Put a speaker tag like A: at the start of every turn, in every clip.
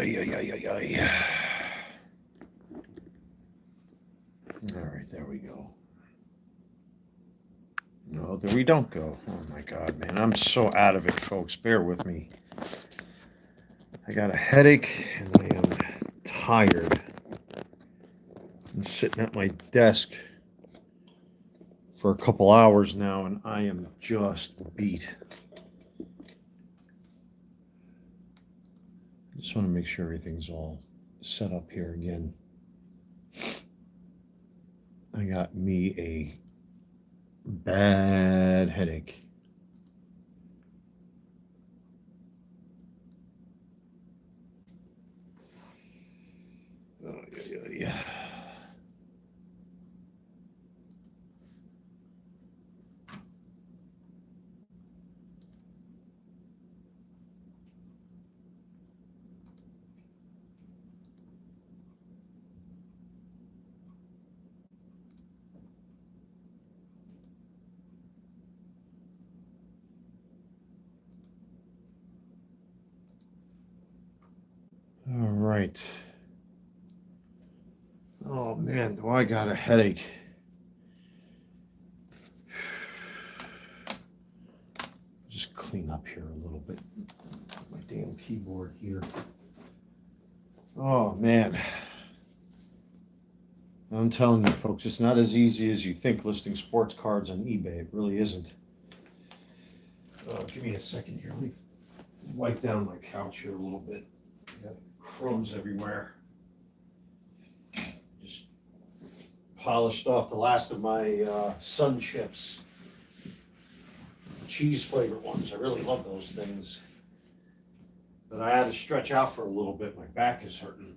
A: ay, ay, ay, ay, ay. All right, there we go. No, there we don't go. Oh my God, man. I'm so out of it, folks. Bear with me. I got a headache and I am tired. I'm sitting at my desk for a couple hours now and I am just beat. I just want to make sure everything's all set up here again. I got me a bad headache. Oh, yeah. All right. Oh man, do I got a headache? Just clean up here a little bit. My damn keyboard here. Oh man. I'm telling you, folks, it's not as easy as you think listing sports cards on eBay. It really isn't. Give me a second here. Let me wipe down my couch here a little bit. I got crumbs everywhere. Just polished off the last of my sun chips. Cheese flavored ones. I really love those things. But I had to stretch out for a little bit. My back is hurting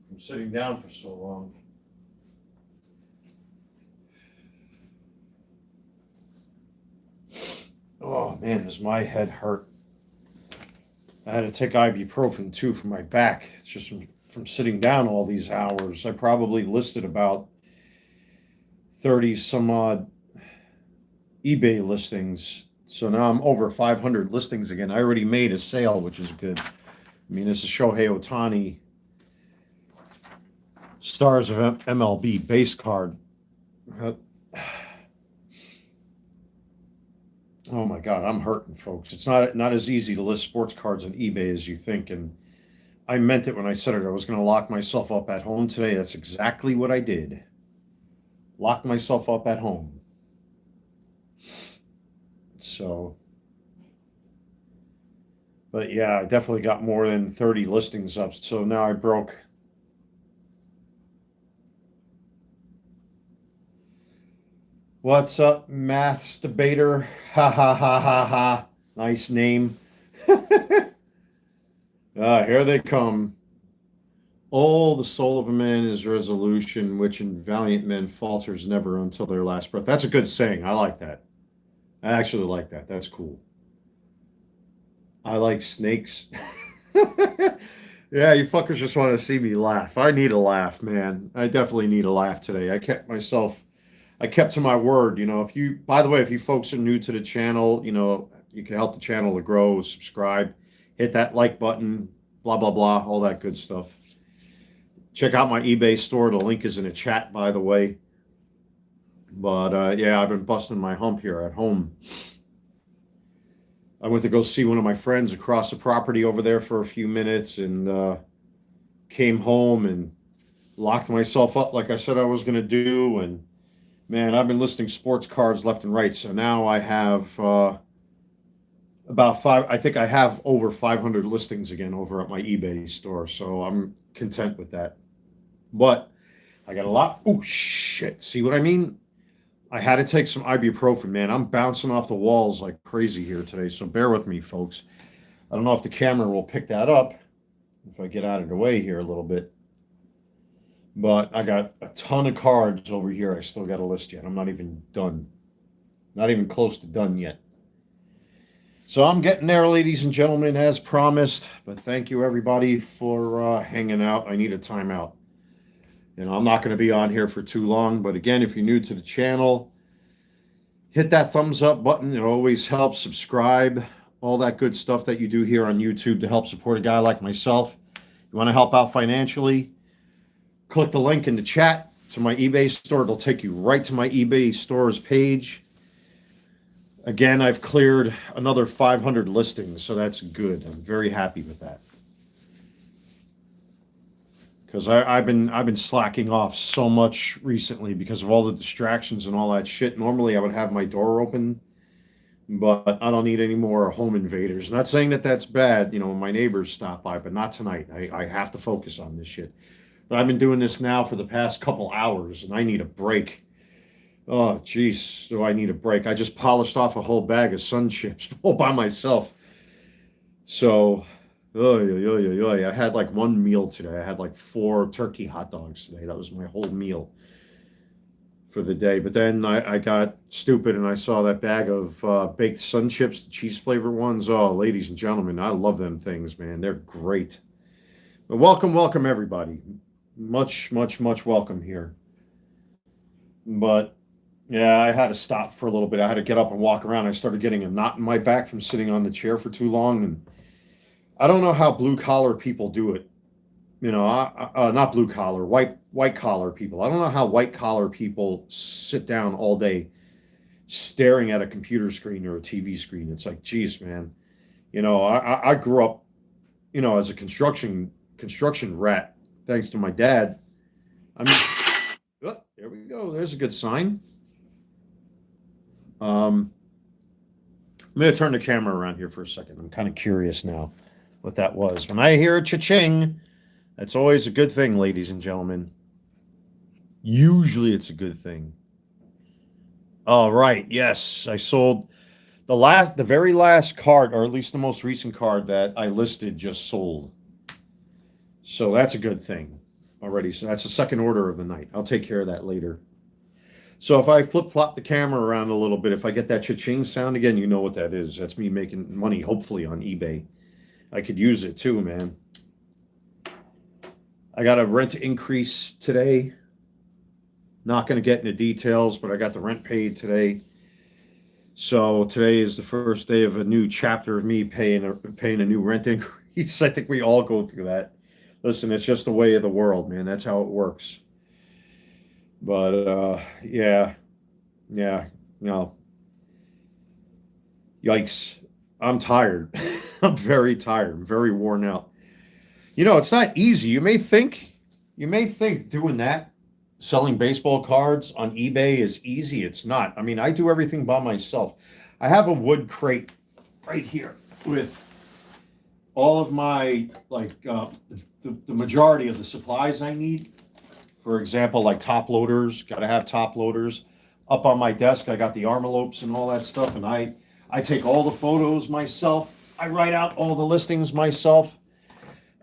A: from sitting down for so long. Oh man, does my head hurt. I had to take ibuprofen too for my back. It's just from sitting down all these hours. I probably listed about 30 some odd eBay listings. So now I'm over 500 listings again. I already made a sale, which is good. I mean, this is Shohei Ohtani, Stars of MLB base card. Oh my God, I'm hurting, folks. It's not as easy to list sports cards on eBay as you think. And I meant it when I said it. I was going to lock myself up at home today. That's exactly what I did. Locked myself up at home. So, but yeah, I definitely got more than 30 listings up. So now I broke. What's up, maths debater? Ha ha ha ha ha. Nice name. Here they come. Oh, the soul of a man is resolution, which in valiant men falters never until their last breath. That's a good saying. I like that. I actually like that. That's cool. I like snakes. Yeah, you fuckers just want to see me laugh. I need a laugh, man. I definitely need a laugh today. I kept to my word. You know, by the way, if you folks are new to the channel, you know, you can help the channel to grow, subscribe, hit that like button, blah, blah, blah, all that good stuff. Check out my eBay store. The link is in the chat, by the way. But yeah, I've been busting my hump here at home. I went to go see one of my friends across the property over there for a few minutes and came home and locked myself up like I said I was going to do. And man, I've been listing sports cards left and right. So now I have I think I have over 500 listings again over at my eBay store. So I'm content with that. But I got a lot. Oh, shit. See what I mean? I had to take some ibuprofen, man. I'm bouncing off the walls like crazy here today. So bear with me, folks. I don't know if the camera will pick that up if I get out of the way here a little bit. But I got a ton of cards over here I still got to list yet. I'm not even done. Not even close to done yet. So I'm getting there, ladies and gentlemen, as promised. But thank you, everybody, for hanging out. I need a timeout. You know, I'm not going to be on here for too long. But again, if you're new to the channel, hit that thumbs up button. It always helps. Subscribe. All that good stuff that you do here on YouTube to help support a guy like myself. You want to help out financially? Click the link in the chat to my eBay store. It'll take you right to my eBay stores page. Again, I've cleared another 500 listings, so that's good. I'm very happy with that. Because I've been slacking off so much recently because of all the distractions and all that shit. Normally, I would have my door open, but I don't need any more home invaders. Not saying that that's bad, when my neighbors stop by, but not tonight. I have to focus on this shit. But I've been doing this now for the past couple hours, and I need a break. Oh, geez, do I need a break? I just polished off a whole bag of Sun Chips all by myself. So, I had like one meal today. I had like 4 turkey hot dogs today. That was my whole meal for the day. But then I got stupid and I saw that bag of baked Sun Chips, the cheese flavor ones. Oh, ladies and gentlemen, I love them things, man. They're great. But welcome, everybody. Much welcome here. But yeah, I had to stop for a little bit. I had to get up and walk around. I started getting a knot in my back from sitting on the chair for too long. And I don't know how blue collar people do it. Not blue collar, white collar people. I don't know how white collar people sit down all day staring at a computer screen or a TV screen. It's like, geez, man. I grew up, as a construction rat, thanks to my dad. I mean, oh, there we go. There's a good sign. I'm going to turn the camera around here for a second. I'm kind of curious now what that was. When I hear a cha-ching, that's always a good thing, ladies and gentlemen. Usually it's a good thing. All right. Yes, I sold the very last card, or at least the most recent card that I listed just sold. So that's a good thing already. So that's the second order of the night. I'll take care of that later. So if I flip-flop the camera around a little bit, if I get that cha-ching sound again, you know what that is. That's me making money, hopefully, on eBay. I could use it too, man. I got a rent increase today. Not going to get into details, but I got the rent paid today. So today is the first day of a new chapter of me paying a new rent increase. I think we all go through that. Listen, it's just the way of the world, man. That's how it works. But yeah, yikes. I'm tired. I'm very tired. I'm very worn out. It's not easy. You may think doing that, selling baseball cards on eBay is easy. It's not. I mean, I do everything by myself. I have a wood crate right here with all of my, the majority of the supplies I need. For example, like top loaders, got to have top loaders. Up on my desk, I got the envelopes and all that stuff, and I take all the photos myself. I write out all the listings myself.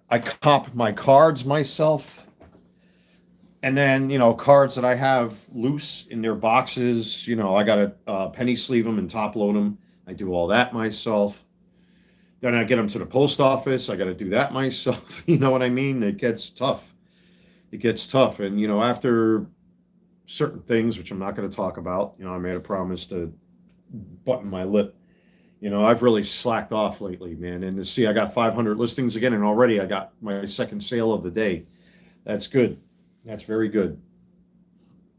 A: I comp my cards myself. And then, cards that I have loose in their boxes, I got to penny sleeve them and top load them. I do all that myself. Then I get them to the post office. I got to do that myself. You know what I mean? It gets tough. And after certain things, which I'm not going to talk about, I made a promise to button my lip. I've really slacked off lately, man. And to see, I got 500 listings again, and already I got my second sale of the day. That's good. That's very good.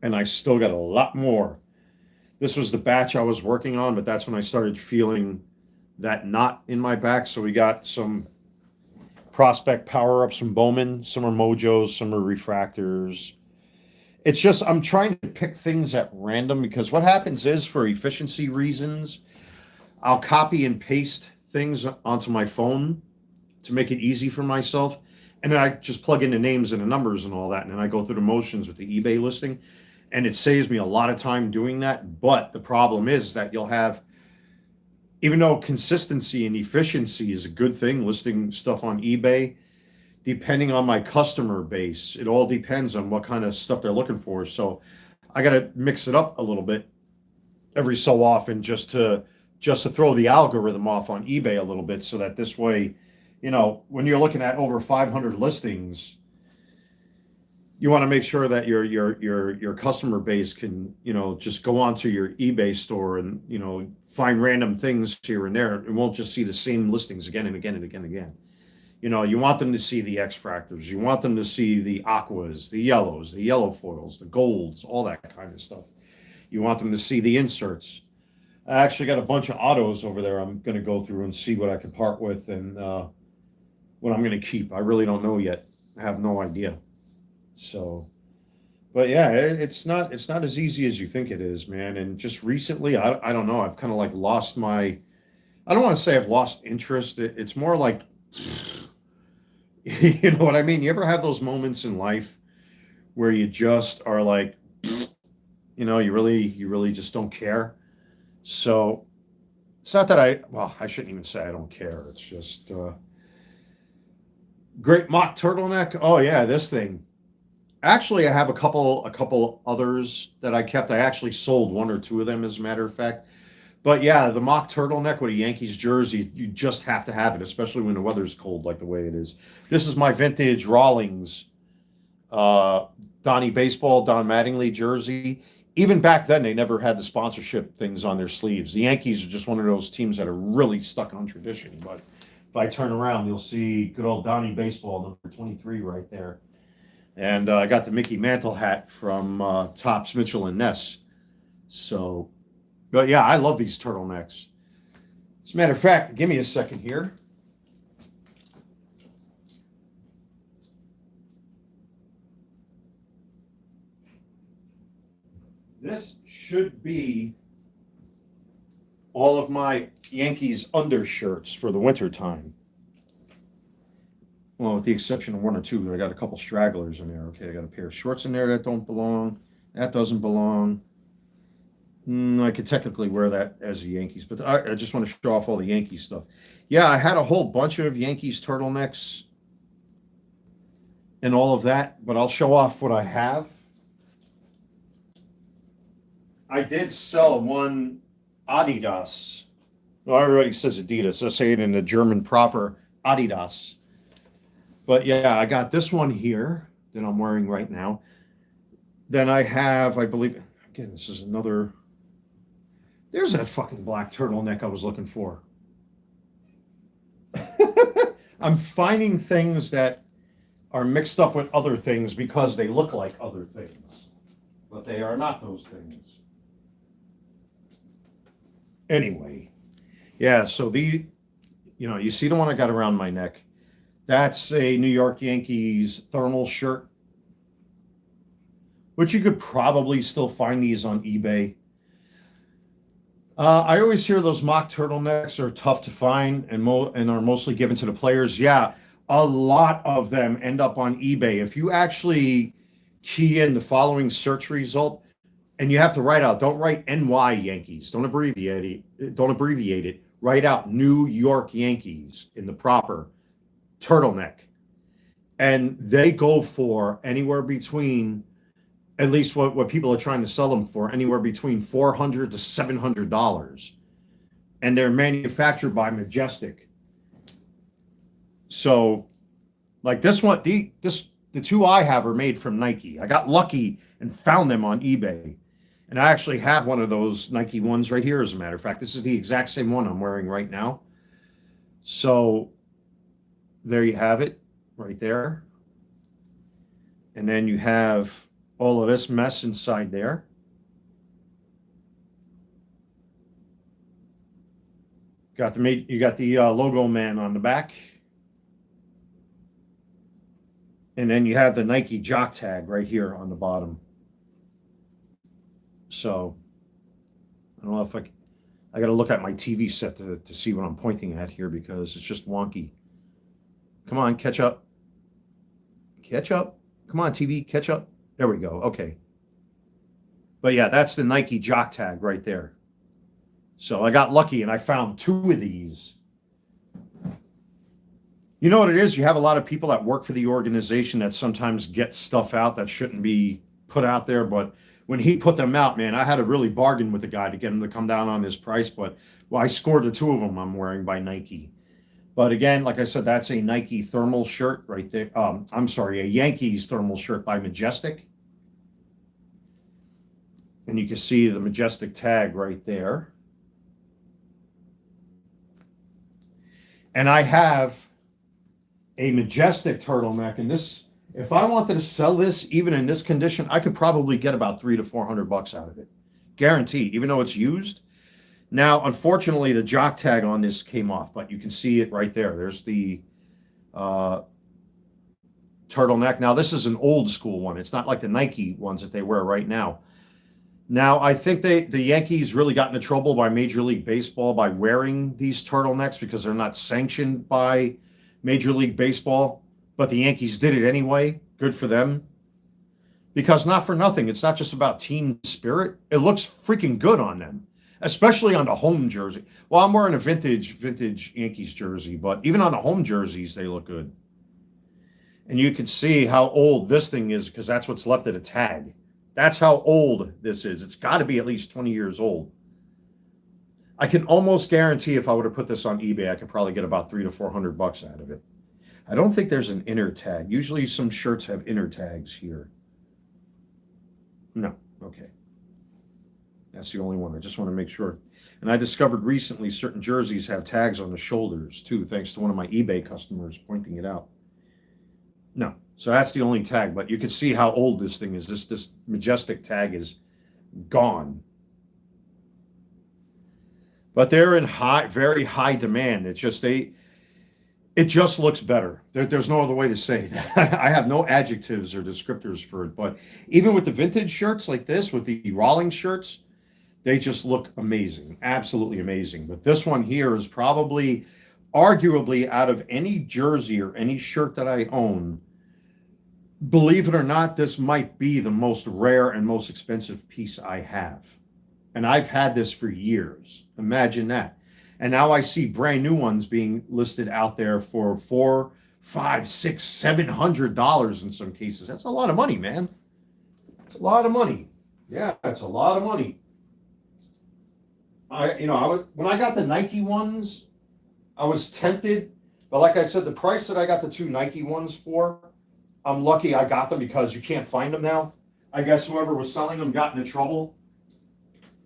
A: And I still got a lot more. This was the batch I was working on, but that's when I started feeling that knot in my back. So we got some Prospect power-ups from Bowman. Some are Mojos, some are Refractors. It's just I'm trying to pick things at random because what happens is, for efficiency reasons, I'll copy and paste things onto my phone to make it easy for myself. And then I just plug in the names and the numbers and all that. And then I go through the motions with the eBay listing. And it saves me a lot of time doing that. But the problem is that you'll have, even though consistency and efficiency is a good thing, listing stuff on eBay, depending on my customer base, it all depends on what kind of stuff they're looking for. So I got to mix it up a little bit every so often just to throw the algorithm off on eBay a little bit, so that this way, when you're looking at over 500 listings, you want to make sure that your customer base can, just go onto your eBay store and, find random things here and there. It won't just see the same listings again and again and again and again. You know, you want them to see the X fractors, you want them to see the aquas, the yellows, the yellow foils, the golds, all that kind of stuff. You want them to see the inserts. I actually got a bunch of autos over there. I'm going to go through and see what I can part with and what I'm going to keep. I really don't know yet. I have no idea. So, but yeah, it's not as easy as you think it is, man. And just recently, I don't know. I've kind of like lost my. I don't want to say I've lost interest. It's more like, you know what I mean. You ever have those moments in life where you just are like, you know, you really just don't care. So it's not that well, I shouldn't even say I don't care. It's just great mock turtleneck. Oh yeah, this thing. Actually, I have a couple others that I kept. I actually sold one or two of them, as a matter of fact. But yeah, the mock turtleneck with a Yankees jersey, you just have to have it, especially when the weather's cold like the way it is. This is my vintage Rawlings Donnie Baseball, Don Mattingly jersey. Even back then, they never had the sponsorship things on their sleeves. The Yankees are just one of those teams that are really stuck on tradition. But if I turn around, you'll see good old Donnie Baseball, number 23, right there. And I got the Mickey Mantle hat from Topps Mitchell and Ness. So, but yeah, I love these turtlenecks. As a matter of fact, give me a second here. This should be all of my Yankees undershirts for the winter time. Well, with the exception of one or two, I got a couple stragglers in there. Okay, I got a pair of shorts in there that don't belong. That doesn't belong. I could technically wear that as a Yankees, but I just want to show off all the Yankees stuff. Yeah, I had a whole bunch of Yankees turtlenecks and all of that, but I'll show off what I have. I did sell one Adidas. Well, everybody says Adidas. I say it in the German proper, Adidas. But yeah, I got this one here that I'm wearing right now. Then I have, I believe, again, this is another. There's that fucking black turtleneck I was looking for. I'm finding things that are mixed up with other things because they look like other things, but they are not those things. Anyway, yeah, so you see the one I got around my neck. That's a New York Yankees thermal shirt, which you could probably still find these on eBay. I always hear those mock turtlenecks are tough to find and are mostly given to the players. Yeah, a lot of them end up on eBay. If you actually key in the following search result, and you have to write out, don't write NY Yankees, don't abbreviate it. Write out New York Yankees in the proper turtleneck. And they go for anywhere between, at least what people are trying to sell them for, anywhere between $400 to $700. And they're manufactured by Majestic. So, like this one, the two I have are made from Nike. I got lucky and found them on eBay. And I actually have one of those Nike ones right here, as a matter of fact. This is the exact same one I'm wearing right now. So there you have it, right there. And then you have all of this mess inside there. You got the logo man on the back. And then you have the Nike jock tag right here on the bottom. So I don't know if I got to look at my TV set to see what I'm pointing at here because it's just wonky. Come on, catch up. Catch up. Come on, TV, catch up. There we go. Okay. But yeah, that's the Nike jock tag right there. So I got lucky and I found two of these. You know what it is? You have a lot of people that work for the organization that sometimes get stuff out that shouldn't be put out there, but when he put them out, man, I had to really bargain with the guy to get him to come down on his price. But I scored the two of them I'm wearing by Nike. But again, like I said, that's a Nike thermal shirt right there. I'm sorry, a Yankees thermal shirt by Majestic. And you can see the Majestic tag right there. And I have a majestic turtleneck, and this, if I wanted to sell this even in this condition, I could probably get about $300 to $400 out of it, guaranteed. Even though it's used. Now, unfortunately, the jock tag on this came off, but you can see it right there. There's the turtleneck. Now, this is an old school one. It's not like the Nike ones that they wear right now. Now, I think the Yankees really got into trouble by Major League Baseball by wearing these turtlenecks because they're not sanctioned by Major League Baseball, but the Yankees did it anyway. Good for them. Because not for nothing, it's not just about team spirit. It looks freaking good on them, especially on the home jersey. Well, I'm wearing a vintage Yankees jersey, but even on the home jerseys, they look good. And you can see how old this thing is because that's what's left of the tag. That's how old this is. It's got to be at least 20 years old. I can almost guarantee if I were to put this on eBay, I could probably get about $300 to $400 out of it. I don't think there's an inner tag. Usually some shirts have inner tags here. No, okay. That's the only one. I just want to make sure. And I discovered recently certain jerseys have tags on the shoulders too, thanks to one of my eBay customers pointing it out. No, so that's the only tag, but you can see how old this thing is. This majestic tag is gone. But they're in very high demand. It just looks better. There's no other way to say it. I have no adjectives or descriptors for it, but even with the vintage shirts like this, with the Rawlings shirts, they just look amazing, absolutely amazing. But this one here is probably, arguably, out of any jersey or any shirt that I own, believe it or not, this might be the most rare and most expensive piece I have. And I've had this for years. Imagine that. And now I see brand new ones being listed out there for $400, $500, $600, $700 in some cases. That's a lot of money, man. It's a lot of money. Yeah, that's a lot of money. When I got the Nike ones, I was tempted, but like I said, the price that I got the two Nike ones for, I'm lucky I got them because you can't find them now. I guess whoever was selling them got into trouble.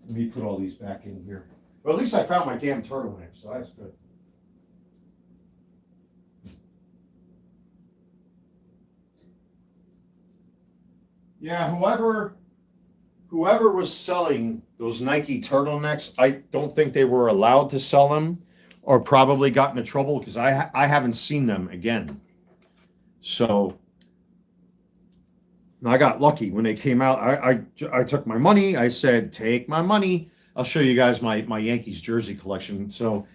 A: Let me put all these back in here. Well, at least I found my damn turtleneck, so that's good. Yeah, whoever was selling those Nike turtlenecks, I don't think they were allowed to sell them, or probably got into trouble because I haven't seen them again. So I got lucky when they came out. I took my money. I said, take my money. I'll show you guys my Yankees jersey collection. So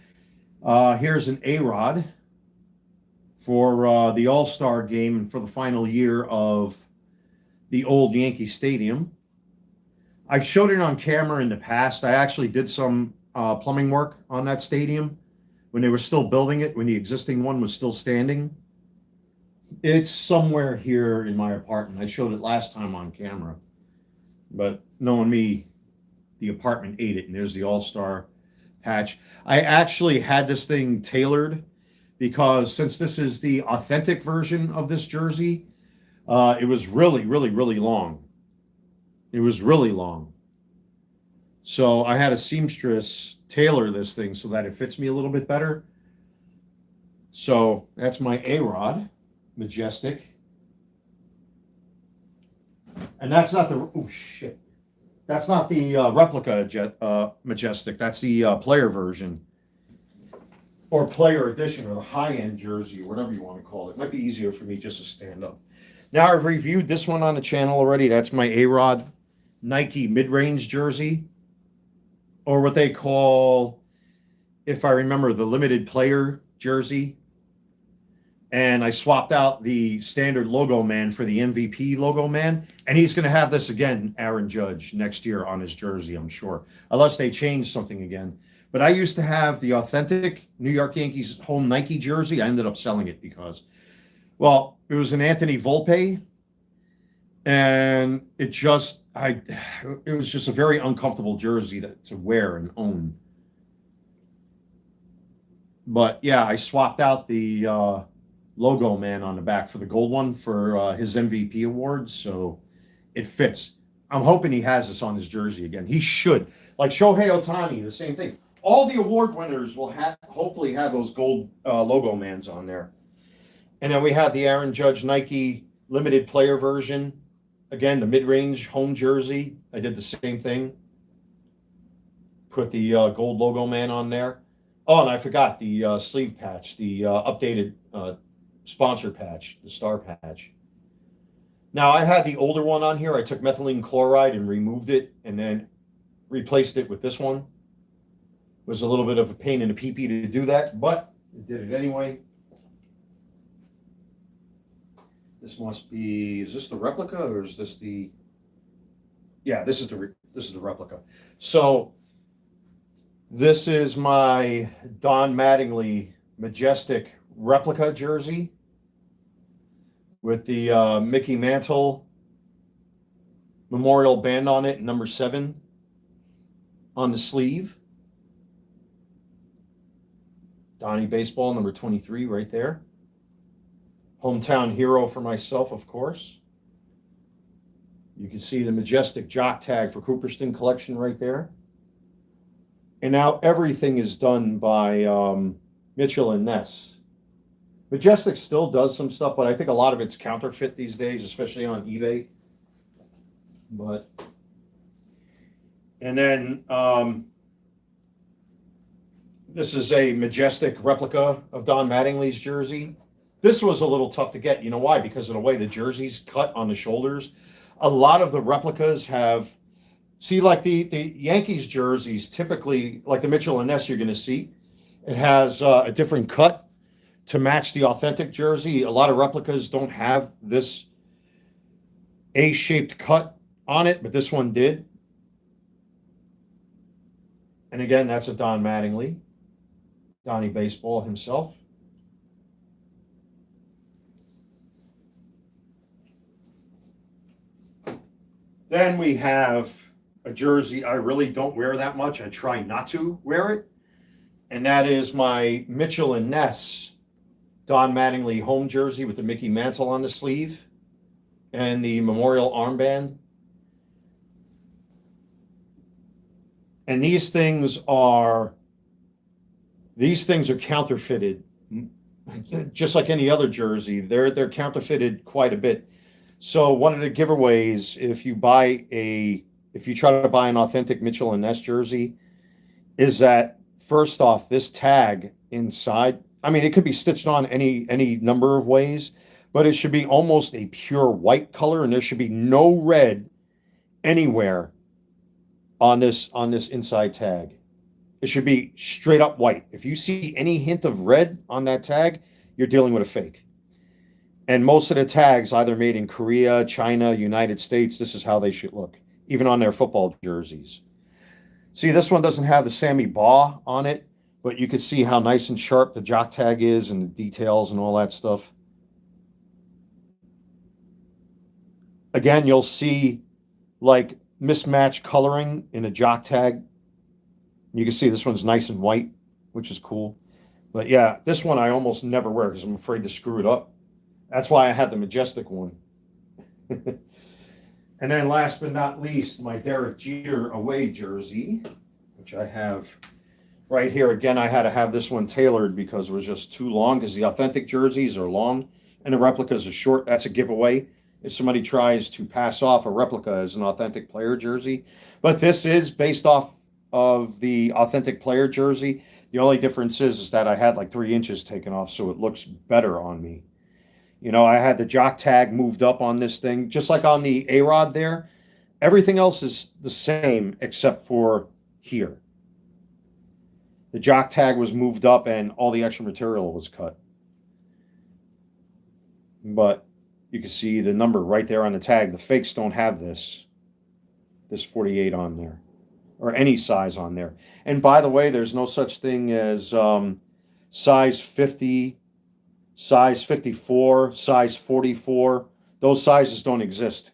A: here's an A-Rod for the All-Star game and for the final year of the old Yankee Stadium. I've showed it on camera in the past. I actually did some plumbing work on that stadium when they were still building it, when the existing one was still standing. It's somewhere here in my apartment. I showed it last time on camera. But knowing me, the apartment ate it, and there's the All-Star patch. I actually had this thing tailored because since this is the authentic version of this jersey, it was really, really, really long. It was really long. So I had a seamstress tailor this thing so that it fits me a little bit better. So that's my A-Rod, majestic. And that's not the, oh shit. That's not the replica majestic. That's the player version. Or player edition, or the high-end jersey, or whatever you want to call it. It might be easier for me just to stand up. Now I've reviewed this one on the channel already. That's my A-Rod Nike mid-range jersey. Or what they call, if I remember, the limited player jersey. And I swapped out the standard logo man for the MVP logo man. And he's going to have this again, Aaron Judge, next year on his jersey, I'm sure. Unless they change something again. But I used to have the authentic New York Yankees home Nike jersey. I ended up selling it because, well, it was an Anthony Volpe. And it was just a very uncomfortable jersey to wear and own. But yeah, I swapped out the logo man on the back for the gold one for his MVP awards, so it fits. I'm hoping he has this on his jersey again. He should. Like Shohei Ohtani, the same thing. All the award winners will hopefully have those gold logo mans on there. And then we have the Aaron Judge Nike limited player version. Again, the mid-range home jersey. I did the same thing. Put the gold logo man on there. Oh, and I forgot the sleeve patch, the updated sponsor patch, the star patch. Now, I had the older one on here. I took methylene chloride and removed it and then replaced it with this one. It was a little bit of a pain in the pee-pee to do that, but I did it anyway. This must be, is this the replica or is this the, yeah, this is the replica. So this is my Don Mattingly Majestic replica jersey with the Mickey Mantle memorial band on it, number 7 on the sleeve. Donnie Baseball, number 23 right there. Hometown hero for myself, of course. You can see the Majestic jock tag for Cooperston collection right there. And now everything is done by Mitchell and Ness. Majestic still does some stuff, but I think a lot of it's counterfeit these days, especially on eBay. But, and then this is a Majestic replica of Don Mattingly's jersey. This was a little tough to get. You know why? Because of the way the jersey's cut on the shoulders. A lot of the replicas have, see, like the Yankees jerseys, typically, like the Mitchell and Ness you're going to see, it has a different cut to match the authentic jersey. A lot of replicas don't have this A-shaped cut on it, but this one did. And again, that's a Don Mattingly, Donnie Baseball himself. Then we have a jersey I really don't wear that much. I try not to wear it. And that is my Mitchell and Ness Don Mattingly home jersey with the Mickey Mantle on the sleeve and the memorial armband. And these things are counterfeited, just like any other jersey. They're counterfeited quite a bit. So one of the giveaways, if you try to buy an authentic Mitchell and Ness jersey, is that first off, this tag inside, I mean, it could be stitched on any number of ways, but it should be almost a pure white color, and there should be no red anywhere on this inside tag. It should be straight up white. If you see any hint of red on that tag, you're dealing with a fake. And most of the tags, either made in Korea, China, United States, this is how they should look, even on their football jerseys. See, this one doesn't have the Sammy Baugh on it, but you can see how nice and sharp the jock tag is and the details and all that stuff. Again, you'll see like mismatched coloring in a jock tag. You can see this one's nice and white, which is cool. But yeah, this one I almost never wear because I'm afraid to screw it up. That's why I had the Majestic one. And then last but not least, my Derek Jeter away jersey, which I have right here. Again, I had to have this one tailored because it was just too long, because the authentic jerseys are long and the replicas are short. That's a giveaway if somebody tries to pass off a replica as an authentic player jersey. But this is based off of the authentic player jersey. The only difference is that I had like 3 inches taken off, so it looks better on me. You know, I had the jock tag moved up on this thing, just like on the A-Rod there. Everything else is the same except for here. The jock tag was moved up and all the extra material was cut. But you can see the number right there on the tag. The fakes don't have this 48 on there, or any size on there. And by the way, there's no such thing as size 50, size 54, size 44. Those sizes don't exist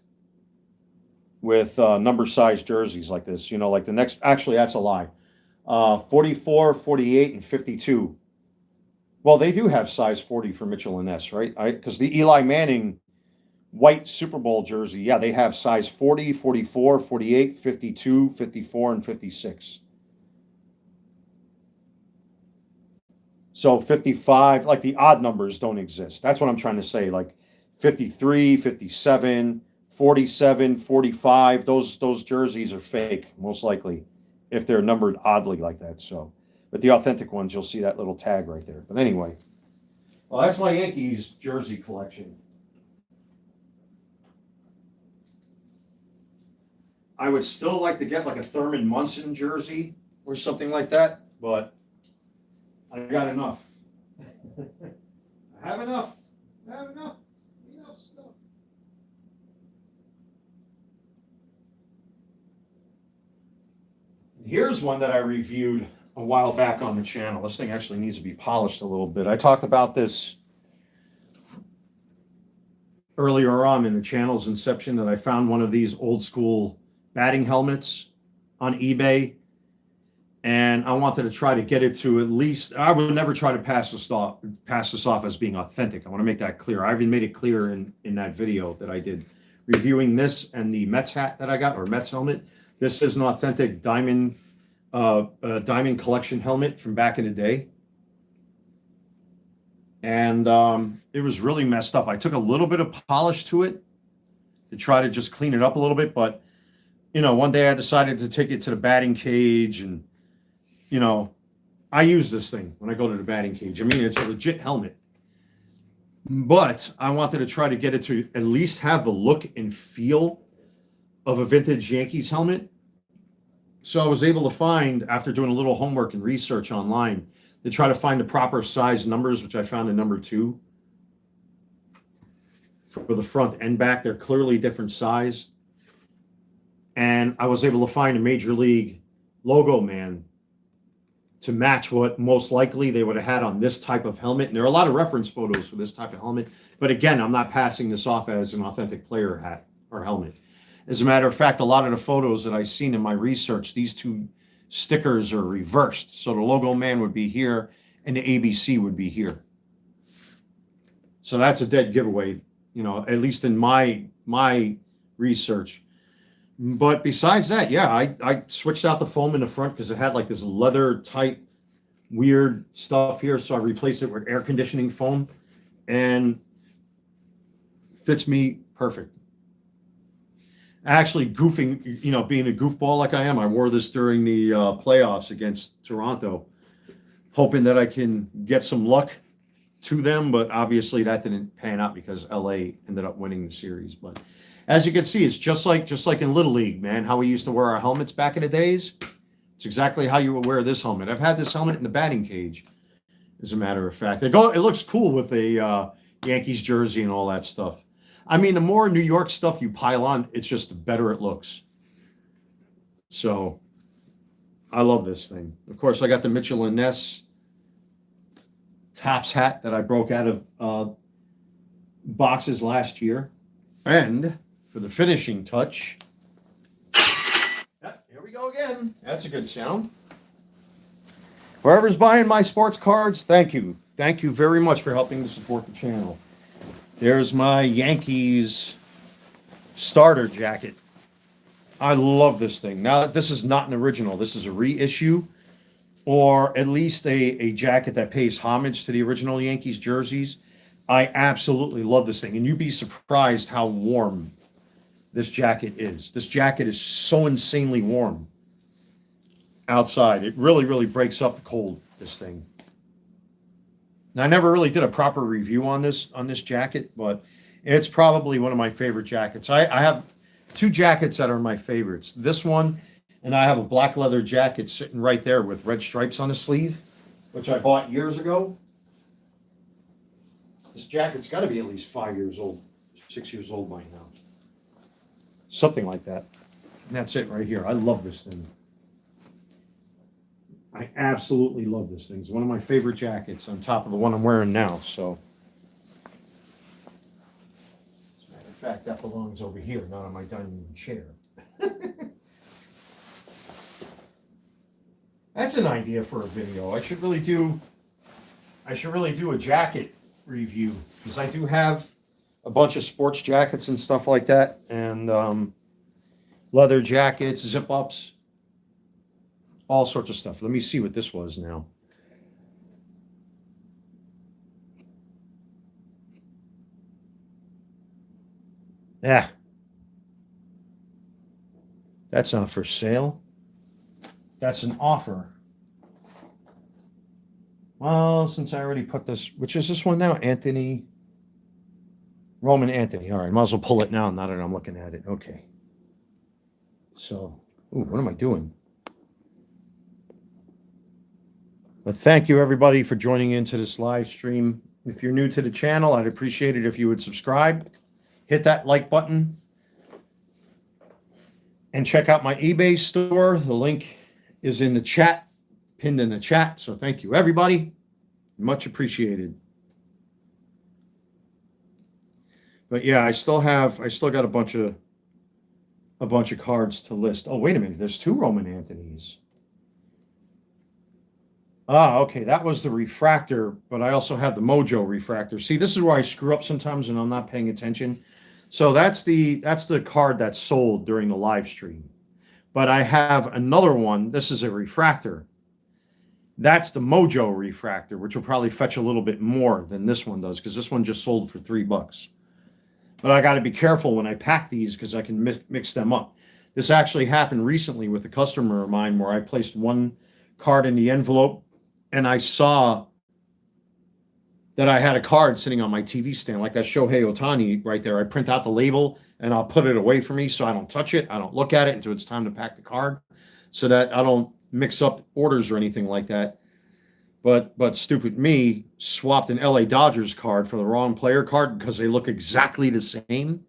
A: with number size jerseys like this. You know, like the next, actually, that's a lie. 44, 48, and 52. Well, they do have size 40 for Mitchell and Ness, right? Because the Eli Manning white Super Bowl jersey, yeah, they have size 40, 44, 48, 52, 54, and 56. So 55, like the odd numbers don't exist. That's what I'm trying to say. Like 53, 57, 47, 45, those jerseys are fake, most likely, if they're numbered oddly like that. So, but the authentic ones, you'll see that little tag right there. But anyway, well, that's my Yankees jersey collection. I would still like to get like a Thurman Munson jersey or something like that, but I got enough. I have enough. I have enough. Enough stuff. Here's one that I reviewed a while back on the channel. This thing actually needs to be polished a little bit. I talked about this earlier on in the channel's inception, that I found one of these old school batting helmets on eBay, and I wanted to try to get it to at least, I would never try to pass this off as being authentic. I want to make that clear. I even made it clear in that video that I did reviewing this and the Mets hat that I got, or Mets helmet. This is an authentic diamond collection helmet from back in the day. And it was really messed up. I took a little bit of polish to it to try to just clean it up a little bit. But, you know, one day I decided to take it to the batting cage, and, you know, I use this thing when I go to the batting cage. I mean, it's a legit helmet. But I wanted to try to get it to at least have the look and feel of a vintage Yankees helmet. So I was able to find, after doing a little homework and research online, to try to find the proper size numbers, which I found in number 2. For the front and back, they're clearly different size. And I was able to find a Major League logo man to match what most likely they would have had on this type of helmet. And there are a lot of reference photos for this type of helmet. But again, I'm not passing this off as an authentic player hat or helmet. As a matter of fact, a lot of the photos that I've seen in my research, these two stickers are reversed. So the logo man would be here and the ABC would be here. So that's a dead giveaway, you know, at least in my research. But besides that, yeah, I switched out the foam in the front because it had like this leather type weird stuff here. So I replaced it with air conditioning foam, and fits me perfect. Actually, goofing, you know, being a goofball like I am, I wore this during the playoffs against Toronto, hoping that I can get some luck to them. But obviously that didn't pan out because LA ended up winning the series. But as you can see, it's just like in Little League, man, how we used to wear our helmets back in the days. It's exactly how you would wear this helmet. I've had this helmet in the batting cage, as a matter of fact. It looks cool with the Yankees jersey and all that stuff. I mean, the more New York stuff you pile on, it's just the better it looks. So I love this thing. Of course, I got the Mitchell and Ness Topps hat that I broke out of boxes last year. And for the finishing touch, here we go again. That's a good sound. Whoever's buying my sports cards, thank you. Thank you very much for helping to support the channel. There's my Yankees starter jacket. I love this thing. Now, this is not an original. This is a reissue, or at least a jacket that pays homage to the original Yankees jerseys. I absolutely love this thing. And you'd be surprised how warm this jacket is. This jacket is so insanely warm outside. It really, really breaks up the cold, this thing. Now, I never really did a proper review on this jacket, but it's probably one of my favorite jackets. I have 2 jackets that are my favorites. This one, and I have a black leather jacket sitting right there with red stripes on the sleeve, which I bought years ago. This jacket's got to be at least 5 years old, 6 years old by now. Something like that. And that's it right here. I love this thing. I absolutely love this thing. It's one of my favorite jackets on top of the one I'm wearing now. So, as a matter of fact, that belongs over here, not on my dining room chair. That's an idea for a video. I should really do a jacket review, because I do have a bunch of sports jackets and stuff like that, and leather jackets, zip ups, all sorts of stuff. Let me see what this was now. Yeah. That's not for sale. That's an offer. Well, since I already put this, which is this one now? Anthony. Roman Anthony. All right. Might as well pull it now that I'm looking at it. Okay. So, ooh, what am I doing? But thank you, everybody, for joining into this live stream. If you're new to the channel, I'd appreciate it if you would subscribe, hit that like button, and check out my eBay store. The link is in the chat, pinned in the chat. So thank you, everybody. Much appreciated. But yeah, I still got a bunch of cards to list. Oh, wait a minute. There's 2 Roman Anthony's. Ah, okay. That was the refractor, but I also have the Mojo refractor. See, this is where I screw up sometimes and I'm not paying attention. So that's the card that's sold during the live stream. But I have another one. This is a refractor. That's the Mojo refractor, which will probably fetch a little bit more than this one does, because this one just sold for $3. But I got to be careful when I pack these because I can mix them up. This actually happened recently with a customer of mine where I placed one card in the envelope and I saw that I had a card sitting on my TV stand, like that Shohei Ohtani right there. I print out the label and I'll put it away from me so I don't touch it. I don't look at it until it's time to pack the card so that I don't mix up orders or anything like that. But stupid me swapped an LA Dodgers card for the wrong player card because they look exactly the same.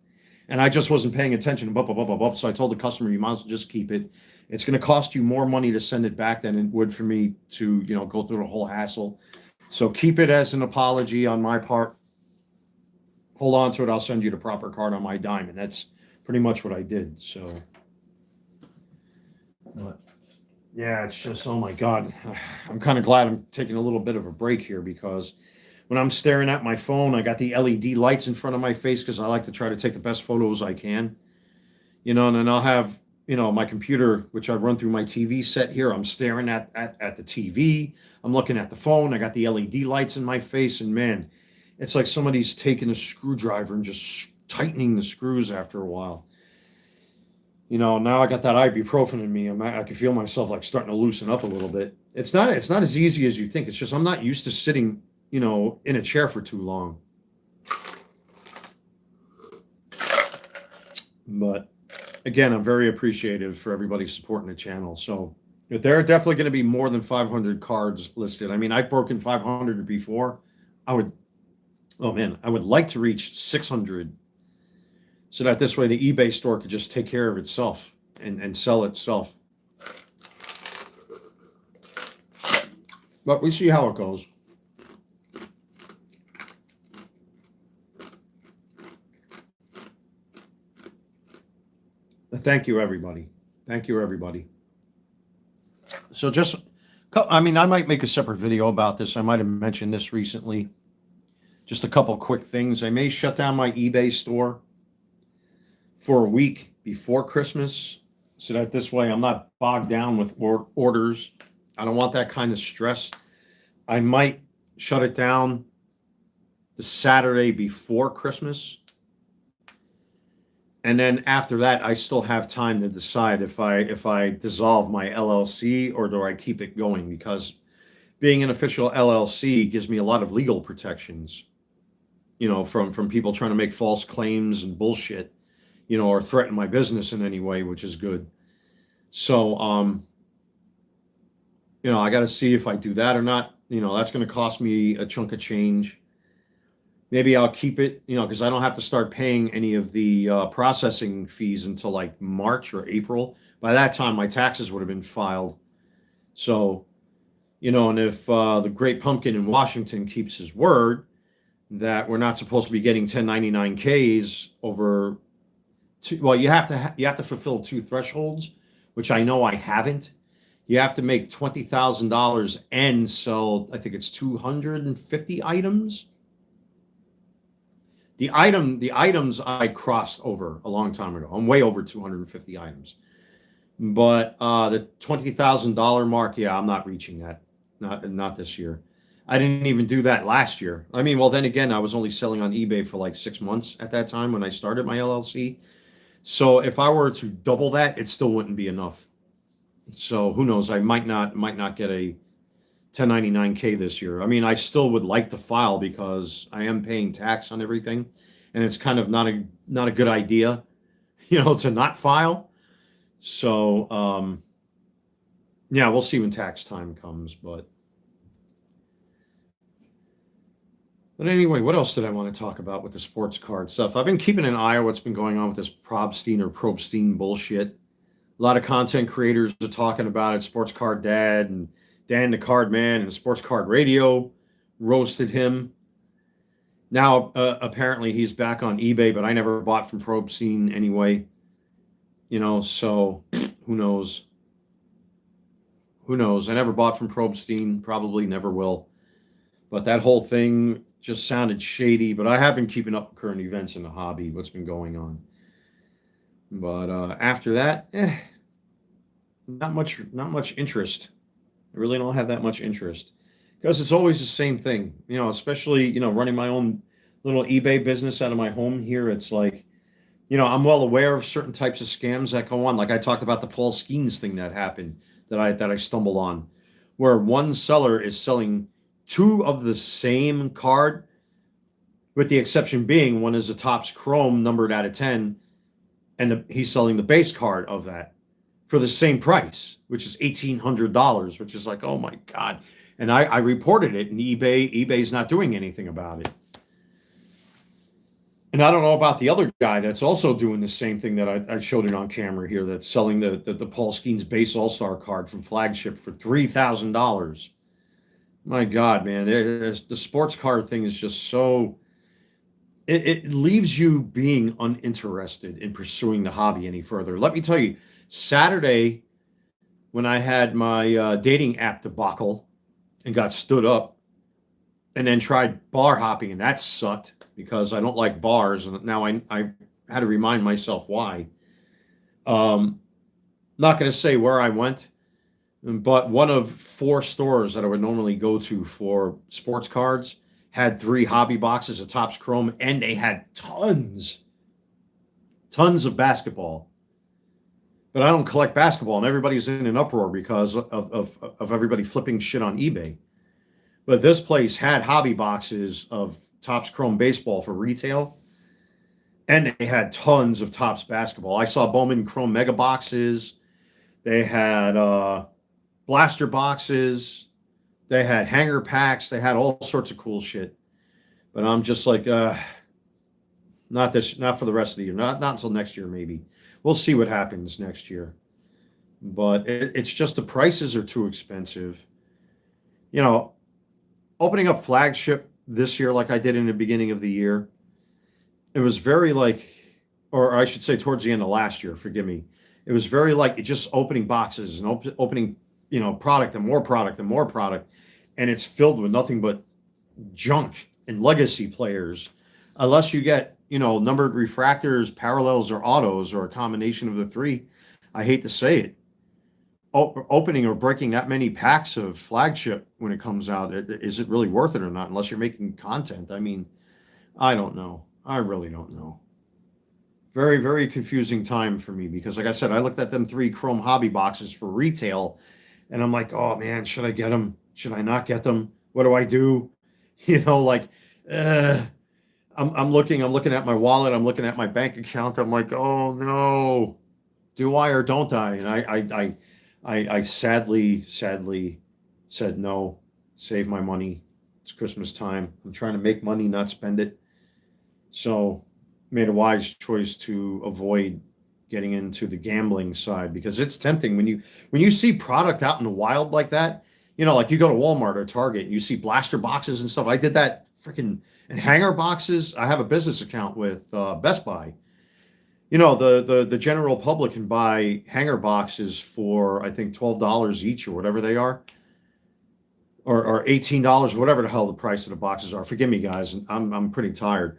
A: And I just wasn't paying attention. So I told the customer, you might as well just keep it. It's going to cost you more money to send it back than it would for me to, go through the whole hassle. So keep it as an apology on my part. Hold on to it. I'll send you the proper card on my dime. And that's pretty much what I did. So, but yeah, it's just, oh my God. I'm kind of glad I'm taking a little bit of a break here because when I'm staring at my phone, I got the LED lights in front of my face because I like to try to take the best photos I can. And then I'll have, my computer, which I run through my TV set here. I'm staring at the TV. I'm looking at the phone. I got the LED lights in my face. And man, it's like somebody's taking a screwdriver and just tightening the screws after a while. Now I got that ibuprofen in me. I can feel myself like starting to loosen up a little bit. It's not as easy as you think. It's just I'm not used to sitting, in a chair for too long. But again, I'm very appreciative for everybody supporting the channel. So there are definitely going to be more than 500 cards listed. I mean, I've broken 500 before. I would like to reach 600 so that this way the eBay store could just take care of itself and sell itself. But we see how it goes. Thank you, everybody. Thank you, everybody. So I might make a separate video about this. I might have mentioned this recently. Just a couple quick things. I may shut down my eBay store for a week before Christmas so that this way I'm not bogged down with orders. I don't want that kind of stress. I might shut it down the Saturday before Christmas. And then after that, I still have time to decide if I dissolve my LLC or do I keep it going, because being an official LLC gives me a lot of legal protections, from people trying to make false claims and bullshit, or threaten my business in any way, which is good. So, I got to see if I do that or not. That's going to cost me a chunk of change. Maybe I'll keep it, because I don't have to start paying any of the processing fees until like March or April. By that time, my taxes would have been filed. So, and if the Great Pumpkin in Washington keeps his word that we're not supposed to be getting 1099Ks over you have to fulfill 2 thresholds, which I know I haven't. You have to make $20,000 and sell, I think it's 250 items. The items I crossed over a long time ago. I'm way over 250 items. But the $20,000 mark, yeah, I'm not reaching that. Not this year. I didn't even do that last year. I mean, well, then again, I was only selling on eBay for like 6 months at that time when I started my LLC. So if I were to double that, it still wouldn't be enough. So who knows? I might not get a 1099K this year. I mean, I still would like to file because I am paying tax on everything, and it's kind of not a good idea, to not file. So yeah, we'll see when tax time comes, but anyway, what else did I want to talk about with the sports card stuff? I've been keeping an eye on what's been going on with this Probstein bullshit. A lot of content creators are talking about it. Sports Card Dad and Dan the Card Man and Sports Card Radio roasted him. Now, apparently he's back on eBay, but I never bought from Probstein anyway. So who knows? Who knows? I never bought from Probstein, probably never will. But that whole thing just sounded shady. But I have been keeping up with current events in the hobby, what's been going on. But after that, not much interest. I really don't have that much interest because it's always the same thing. Especially running my own little eBay business out of my home here. It's like, I'm well aware of certain types of scams that go on. Like I talked about the Paul Skeens thing that happened that I stumbled on, where one seller is selling two of the same card, with the exception being one is a Topps Chrome numbered out of 10, and he's selling the base card of that for the same price, which is $1,800, which is like, oh my God. And I reported it, and eBay's not doing anything about it. And I don't know about the other guy that's also doing the same thing that I showed it on camera here, that's selling the Paul Skeens base All-Star card from Flagship for $3,000. My God, man, the sports card thing is just so... It leaves you being uninterested in pursuing the hobby any further. Let me tell you, Saturday, when I had my dating app debacle and got stood up and then tried bar hopping, and that sucked because I don't like bars, and now I had to remind myself why. Not going to say where I went, but one of 4 stores that I would normally go to for sports cards had 3 hobby boxes of Topps Chrome, and they had tons of basketball. But I don't collect basketball, and everybody's in an uproar because of everybody flipping shit on eBay. But this place had hobby boxes of Topps Chrome baseball for retail, and they had tons of Topps basketball. I saw Bowman Chrome mega boxes. They had blaster boxes. They had hanger packs. They had all sorts of cool shit. But I'm just like, not for the rest of the year. Not until next year, maybe. We'll see what happens next year. But it's just the prices are too expensive. Opening up Flagship this year like I did in the beginning of the year, it was very like, or I should say towards the end of last year, forgive me. It was very like just opening boxes and opening, product and more product and more product. And it's filled with nothing but junk and legacy players. Unless you get, numbered refractors, parallels, or autos, or a combination of the 3. I hate to say it. Opening or breaking that many packs of Flagship when it comes out, is it really worth it or not? Unless you're making content. I mean, I don't know. I really don't know. Very, very confusing time for me because, like I said, I looked at them 3 Chrome hobby boxes for retail, and I'm like, oh man, should I get them? Should I not get them? What do I do? I'm looking at my wallet. I'm looking at my bank account. I'm like, oh no, do I or don't I? And I sadly said no. Save my money. It's Christmas time. I'm trying to make money, not spend it. So made a wise choice to avoid getting into the gambling side because it's tempting when you see product out in the wild like that. Like you go to Walmart or Target and you see blaster boxes and stuff. I did that freaking, and hanger boxes. I have a business account with Best Buy. The general public can buy hanger boxes for, I think, $12 each or whatever they are, or $18, whatever the hell the price of the boxes are. Forgive me, guys. I'm pretty tired.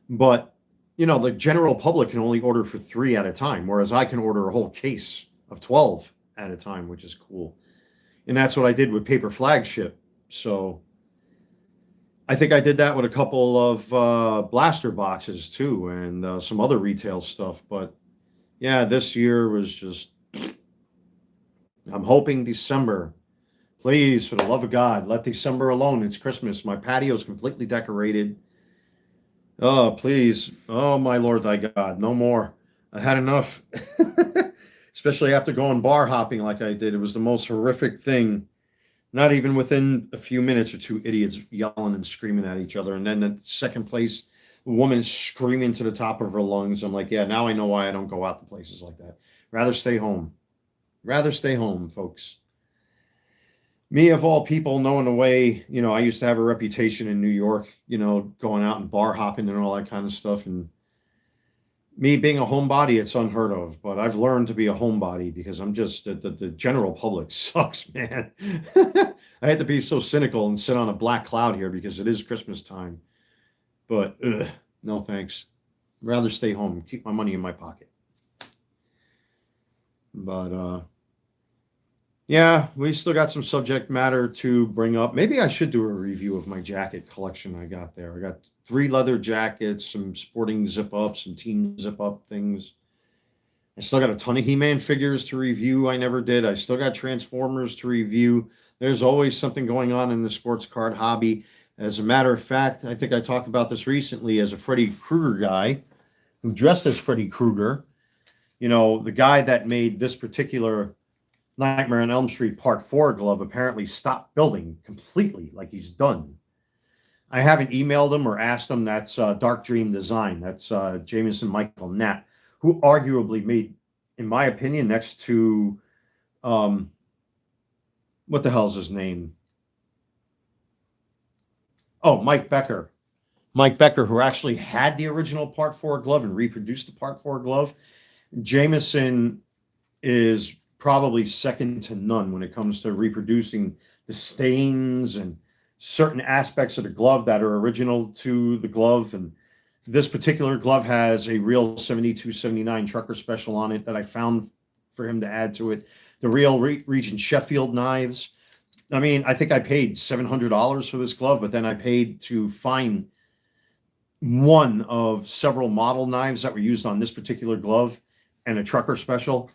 A: But, the general public can only order for 3 at a time, whereas I can order a whole case of 12 at a time, which is cool. And that's what I did with Paper Flagship. So, I think I did that with a couple of blaster boxes too, and some other retail stuff. But yeah, this year was just. I'm hoping December. Please, for the love of God, let December alone. It's Christmas. My patio is completely decorated. Oh, please. Oh, my Lord, thy God. No more. I had enough. Especially after going bar hopping like I did. It was the most horrific thing. Not even within a few minutes or two idiots yelling and screaming at each other. And then the second place, a woman screaming to the top of her lungs. I'm like, yeah, now I know why I don't go out to places like that. Rather stay home. Rather stay home, folks. Me, of all people, knowing the way, I used to have a reputation in New York, going out and bar hopping and all that kind of stuff. And me being a homebody, it's unheard of. But I've learned to be a homebody because I'm just, the general public sucks, man. I had to be so cynical and sit on a black cloud here because it is Christmas time. But no thanks. Rather stay home and keep my money in my pocket. But yeah, we still got some subject matter to bring up. Maybe I should do a review of my jacket collection I got there. I got 3 leather jackets, some sporting zip ups, some team zip up things. I still got a ton of He-Man figures to review. I never did. I still got Transformers to review. There's always something going on in the sports card hobby. As a matter of fact, I think I talked about this recently as a Freddy Krueger guy who dressed as Freddy Krueger. The guy that made this particular Nightmare on Elm Street Part 4 glove apparently stopped building completely, like he's done. I haven't emailed him or asked him. That's Dark Dream Design. That's Jameson Michael Knapp, who arguably made, in my opinion, next to, what the hell's his name? Oh, Mike Becker. Mike Becker, who actually had the original Part 4 glove and reproduced the Part 4 glove. Jameson is probably second to none when it comes to reproducing the stains and certain aspects of the glove that are original to the glove. And this particular glove has a real 7279 trucker special on it that I found for him to add to it. The real Regent Sheffield knives. I mean, I think I paid $700 for this glove, but then I paid to find one of several model knives that were used on this particular glove and a trucker special.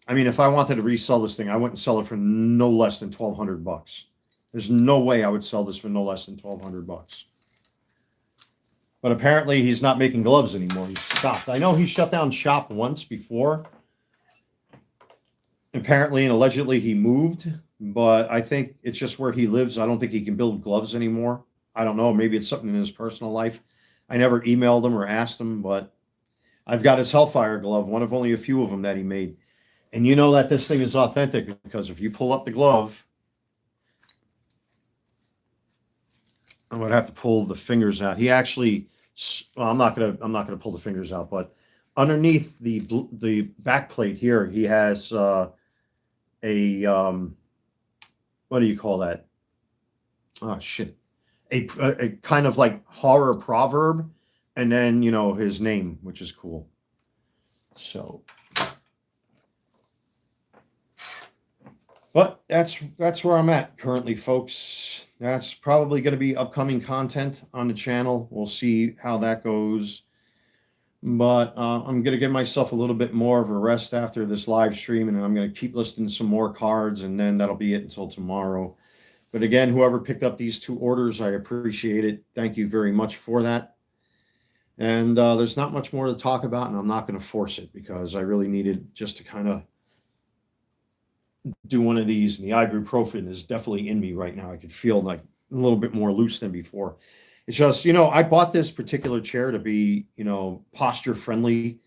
A: I mean, if I wanted to resell this thing, I wouldn't sell it for no less than $1,200. There's no way I would sell this for no less than $1,200. But apparently he's not making gloves anymore. He's stopped. I know he shut down shop once before. Apparently and allegedly he moved, but I think it's just where he lives. I don't think he can build gloves anymore. I don't know. Maybe it's something in his personal life. I never emailed him or asked him, but I've got his Hellfire glove, one of only a few of them that he made. And you know that this thing is authentic because if you pull up the glove, I'm gonna have to pull the fingers out. He actually, well, I'm not gonna pull the fingers out, but underneath the back plate here, he has what do you call that? Oh shit, a kind of like horror proverb, and then his name, which is cool. So. But that's where I'm at currently, folks. That's probably going to be upcoming content on the channel. We'll see how that goes. But I'm going to give myself a little bit more of a rest after this live stream, and I'm going to keep listing some more cards, and then that'll be it until tomorrow. But again, whoever picked up these 2 orders, I appreciate it. Thank you very much for that. And there's not much more to talk about, and I'm not going to force it because I really needed just to kind of do one of these, and the ibuprofen is definitely in me right now. I could feel like a little bit more loose than before. It's just, I bought this particular chair to be, posture friendly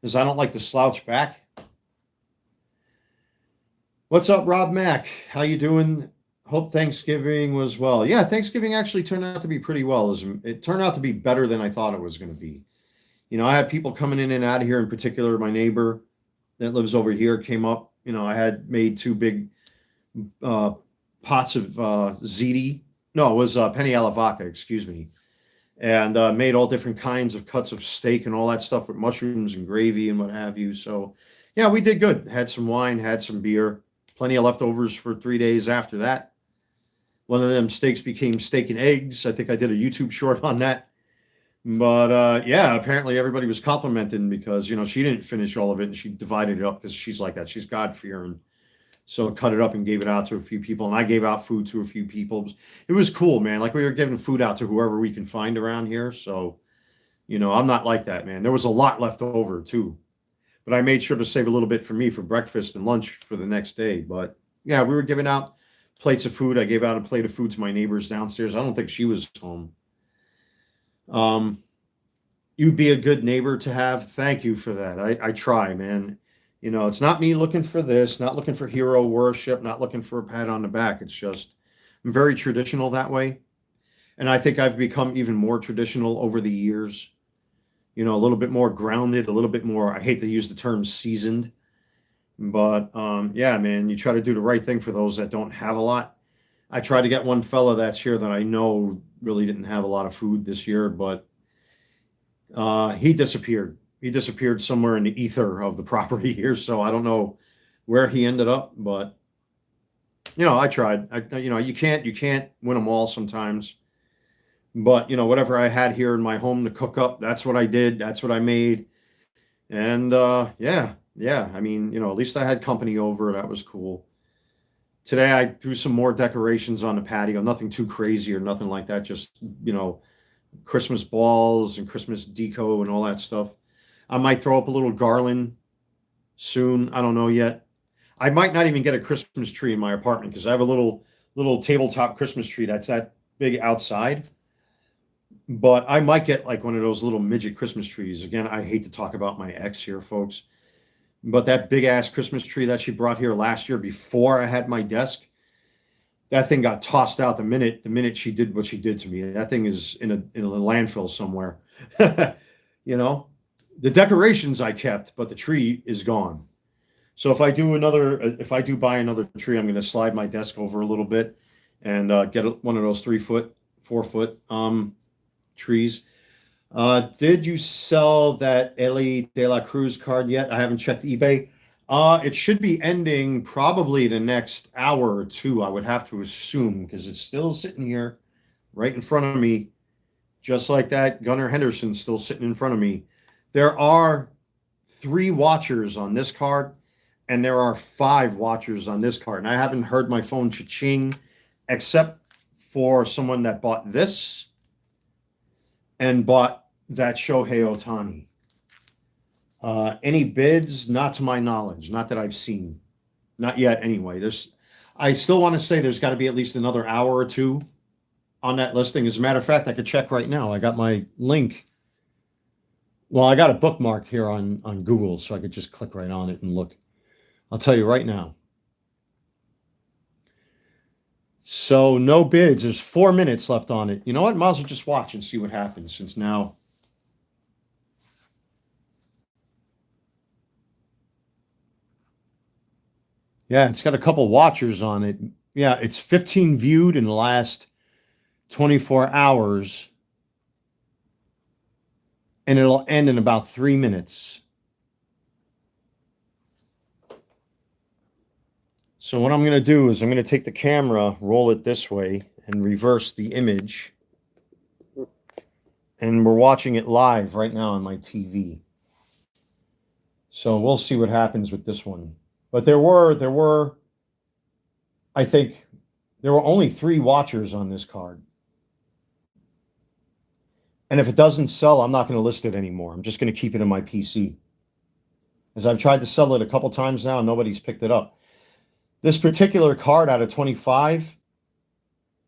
A: because I don't like to slouch back. What's up, Rob Mack? How you doing? Hope Thanksgiving was well. Yeah, Thanksgiving actually turned out to be pretty well. It turned out to be better than I thought it was going to be. I had people coming in and out of here. In particular, my neighbor that lives over here came up. I had made 2 big pots of ziti. No, it was penne alla vodka, excuse me. And made all different kinds of cuts of steak and all that stuff with mushrooms and gravy and what have you. So, yeah, we did good. Had some wine, had some beer, plenty of leftovers for 3 days after that. One of them steaks became steak and eggs. I think I did a YouTube short on that. But yeah, apparently everybody was complimenting because, you know, she didn't finish all of it and she divided it up because she's like that. She's God-fearing. So cut it up and gave it out to a few people. And I gave out food to a few people. It was cool, man. Like we were giving food out to whoever we can find around here. So, you know, I'm not like that, man. There was a lot left over too. But I made sure to save a little bit for me for breakfast and lunch for the next day. But yeah, we were giving out plates of food. I gave out a plate of food to my neighbors downstairs. I don't think she was home. You'd be a good neighbor to have. Thank you for that. I try, man. You know, it's not me looking for this, not looking for hero worship, not looking for a pat on the back. It's just, I'm very traditional that way. And I think I've become even more traditional over the years. You know, a little bit more grounded, a little bit more, I hate to use the term seasoned. But yeah, man, you try to do the right thing for those that don't have a lot. I tried to get one fella that's here that I know really didn't have a lot of food this year, but he disappeared. He disappeared somewhere in the ether of the property here, so I don't know where he ended up, but you know, I tried. You know, you can't win them all sometimes. But you know, whatever I had here in my home to cook up, that's what I did. That's what I made. And yeah. I mean, you know, at least I had company over. That was cool. Today I threw some more decorations on the patio. Nothing too crazy or nothing like that. Just, you know, Christmas balls and Christmas deco and all that stuff. I might throw up a little garland soon. I don't know yet. I might not even get a Christmas tree in my apartment because I have a little tabletop Christmas tree that's that big outside. But I might get like one of those little midget Christmas trees. Again, I hate to talk about my ex here, folks. But that big ass Christmas tree that she brought here last year before I had my desk, that thing got tossed out the minute she did what she did to me. That thing is in a landfill somewhere. You know, the decorations I kept, but the tree is gone. So if I do buy another tree, I'm going to slide my desk over a little bit and get one of those 3 foot, 4 foot trees. Did you sell that Ellie De La Cruz card yet? I haven't checked eBay. It should be ending probably the next hour or two, I would have to assume, because it's still sitting here right in front of me, just like that Gunnar Henderson still sitting in front of me. There are 3 watchers on this card, and there are 5 watchers on this card. And I haven't heard my phone cha-ching, except for someone that bought this and bought that Shohei Ohtani. Any bids? Not to my knowledge. Not that I've seen. Not yet, anyway. I still want to say there's got to be at least another hour or two on that listing. As a matter of fact, I could check right now. I got my link. Well, I got it bookmarked here on Google, so I could just click right on it and look. I'll tell you right now. So no bids. There's 4 minutes left on it. You know what? Might as well just watch and see what happens, since now. Yeah, it's got a couple watchers on it. Yeah, it's 15 viewed in the last 24 hours. And it'll end in about 3 minutes. So what I'm going to do is I'm going to take the camera, roll it this way, and reverse the image. And we're watching it live right now on my TV. So we'll see what happens with this one. But there were, I think, there were only 3 watchers on this card. And if it doesn't sell, I'm not going to list it anymore. I'm just going to keep it in my PC. As I've tried to sell it a couple times now, nobody's picked it up. This particular card out of 25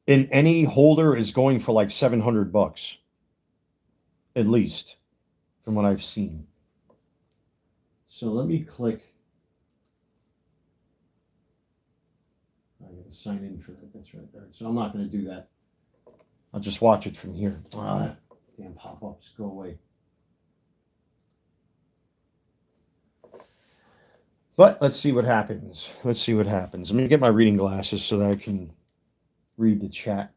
A: in any holder is going for like $700 at least, from what I've seen. So let me click. I got to sign in for it. That's right there. So I'm not going to do that. I'll just watch it from here. Damn pop-ups, go away. But let's see what happens. Let's see what happens. I'm going to get my reading glasses so that I can read the chat.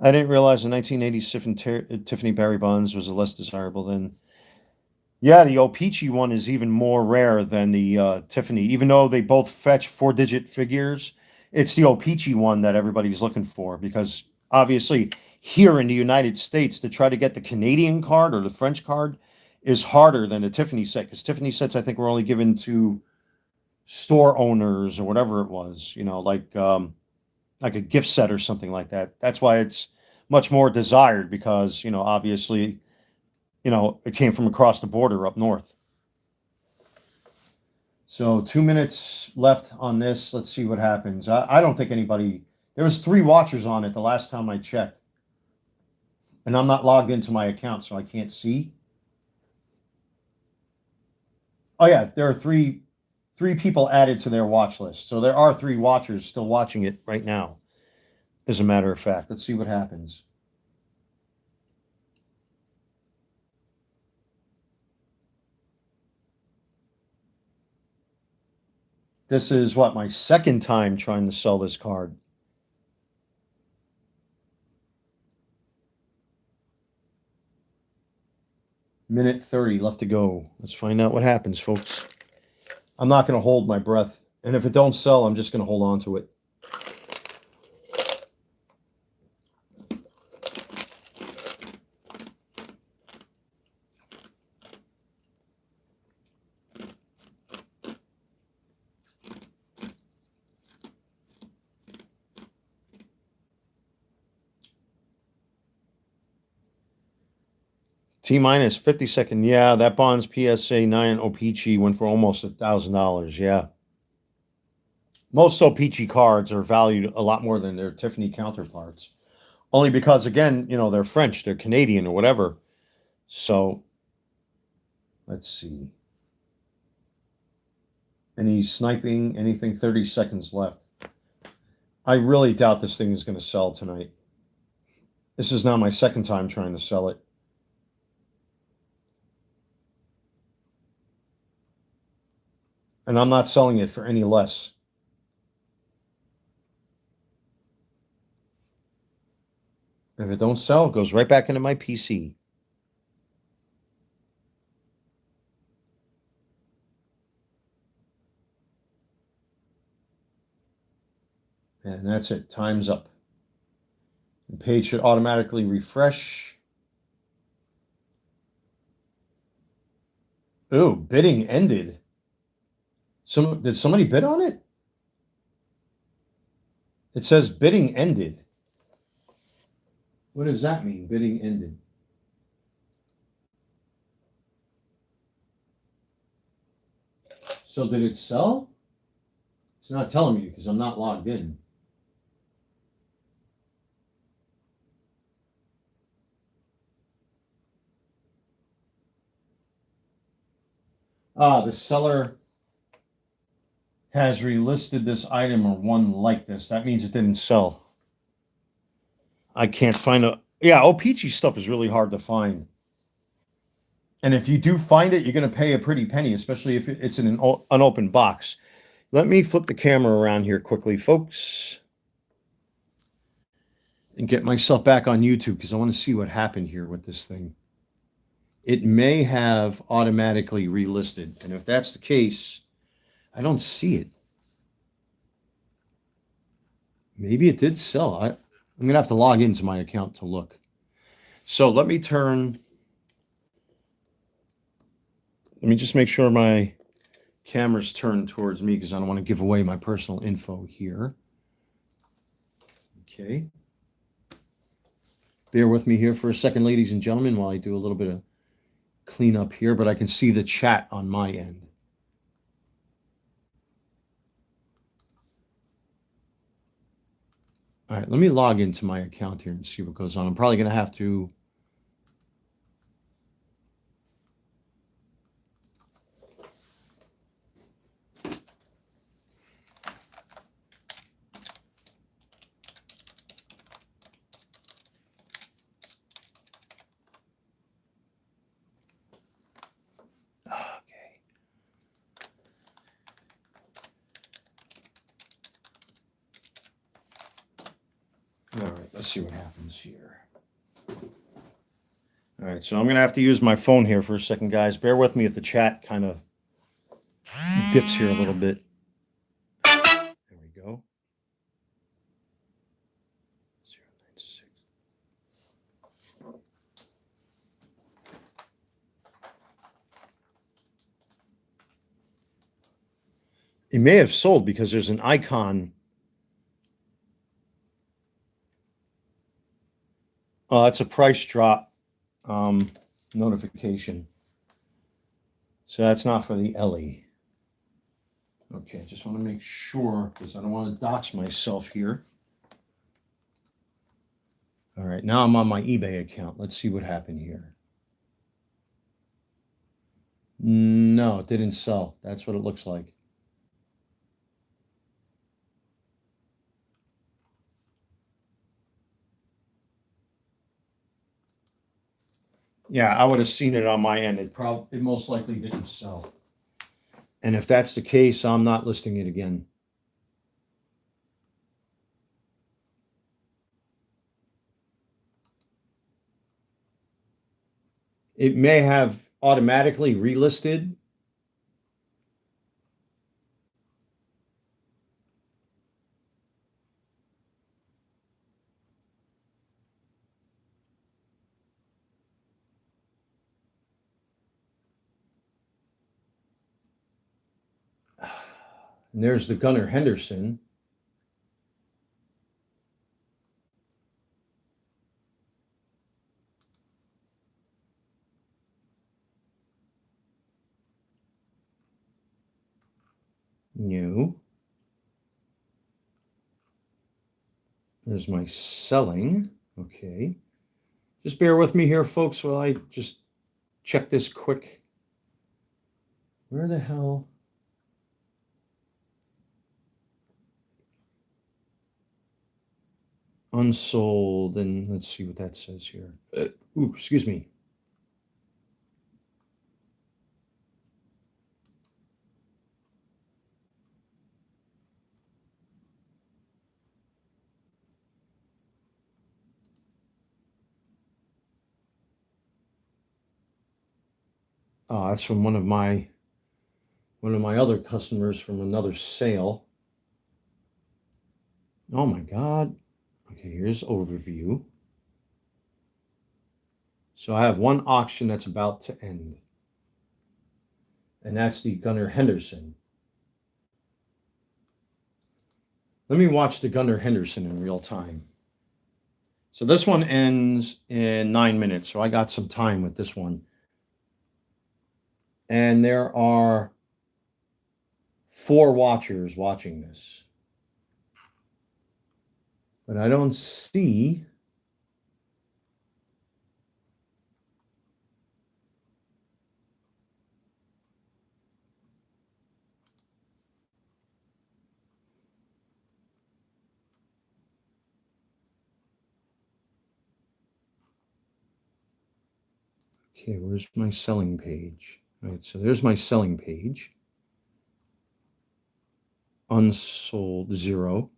A: I didn't realize the 1980 Tiffany Barry Bonds was less desirable than. Yeah, the O-Pee-Chee one is even more rare than the Tiffany. Even though they both fetch 4-digit figures, It's the O-Pee-Chee one that everybody's looking for because obviously here in the United States to try to get the Canadian card or the French card is harder than the Tiffany set because Tiffany sets I think were only given to store owners or whatever it was, like a gift set or something like that. That's why it's much more desired because, obviously, it came from across the border up north. So 2 minutes left on this. Let's see what happens. I don't think anybody, there was 3 watchers on it the last time I checked. And I'm not logged into my account, so I can't see. Oh yeah, there are three people added to their watch list. So there are 3 watchers still watching it right now. As a matter of fact, let's see what happens. This is what, my second time trying to sell this card. Minute 30 left to go. Let's find out what happens, folks. I'm not going to hold my breath. And if it don't sell, I'm just going to hold on to it. T-minus 50-second. Yeah, that Bonds PSA 9 O-Pee-Chee went for almost $1,000. Yeah. Most O-Pee-Chee cards are valued a lot more than their Tiffany counterparts. Only because, again, they're French, they're Canadian or whatever. So, let's see. Any sniping, anything, 30 seconds left. I really doubt this thing is going to sell tonight. This is now my second time trying to sell it. And I'm not selling it for any less. If it don't sell, it goes right back into my PC. And that's it. Time's up. The page should automatically refresh. Ooh, bidding ended. Did somebody bid on it? It says bidding ended. What does that mean, bidding ended? So did it sell? It's not telling me because I'm not logged in. The seller has relisted this item or one like this. That means it didn't sell. I can't find yeah, O-Pee-Chee stuff is really hard to find. And if you do find it, you're going to pay a pretty penny, especially if it's in an unopened box. Let me flip the camera around here quickly, folks, and get myself back on YouTube because I want to see what happened here with this thing. It may have automatically relisted. And if that's the case, I don't see it. Maybe it did sell. I'm going to have to log into my account to look. So let me just make sure my camera's turned towards me because I don't want to give away my personal info here. Okay. Bear with me here for a second, ladies and gentlemen, while I do a little bit of cleanup here, but I can see the chat on my end. All right, let me log into my account here and see what goes on. I'm probably going to have to All right, let's see what happens here. All right, so I'm going to have to use my phone here for a second, guys. Bear with me if the chat kind of dips here a little bit. There we go. It may have sold because there's an icon. Oh, that's a price drop notification. So that's not for the Ellie. Okay, just want to make sure because I don't want to dox myself here. All right, now I'm on my eBay account. Let's see what happened here. No, it didn't sell. That's what it looks like. Yeah, I would have seen it on my end. It most likely didn't sell. And if that's the case, I'm not listing it again. It may have automatically relisted. And there's the Gunnar Henderson. New. There's my selling. Okay. Just bear with me here, folks, while I just check this quick. Where the hell? Unsold. And let's see what that says here. Ooh, excuse me. That's from one of my other customers from another sale. Oh my God. Okay, here's overview. So I have one auction that's about to end. And that's the Gunnar Henderson. Let me watch the Gunnar Henderson in real time. So this one ends in 9 minutes. So I got some time with this one. And there are 4 watchers watching this. But I don't see okay, where's my selling page? All right, so there's my selling page. Unsold 0.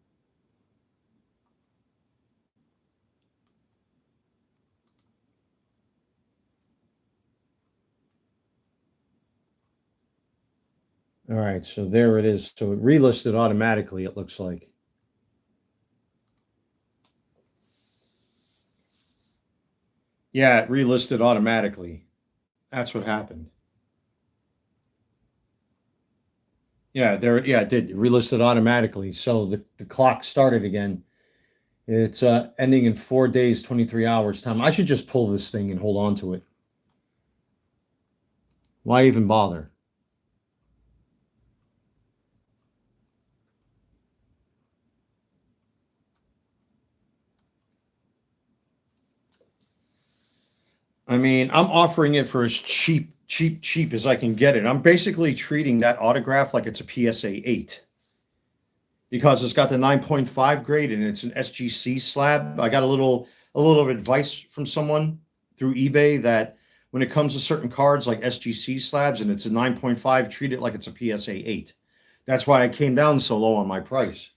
A: All right, so there it is. So it relisted automatically, it looks like. Yeah, it relisted automatically. That's what happened. Yeah, it did. It relisted automatically. So the clock started again. It's ending in 4 days, 23 hours time. I should just pull this thing and hold on to it. Why even bother? I mean, I'm offering it for as cheap as I can get it. I'm basically treating that autograph like it's a PSA 8 because it's got the 9.5 grade and it's an SGC slab. I got a little advice from someone through eBay that when it comes to certain cards like SGC slabs and it's a 9.5, treat it like it's a PSA 8. That's why I came down so low on my price.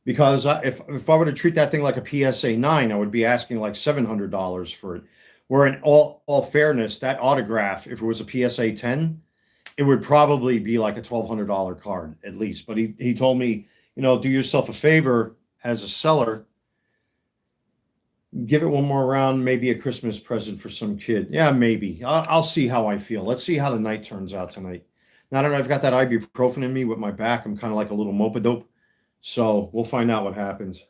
A: Because if I were to treat that thing like a PSA 9, I would be asking like $700 for it. Where in all fairness, that autograph, if it was a PSA 10, it would probably be like a $1,200 card at least. But he told me, do yourself a favor as a seller, give it one more round, maybe a Christmas present for some kid. Yeah, maybe. I'll see how I feel. Let's see how the night turns out tonight. Now that I've got that ibuprofen in me with my back, I'm kind of like a little mope-a-dope. So we'll find out what happens.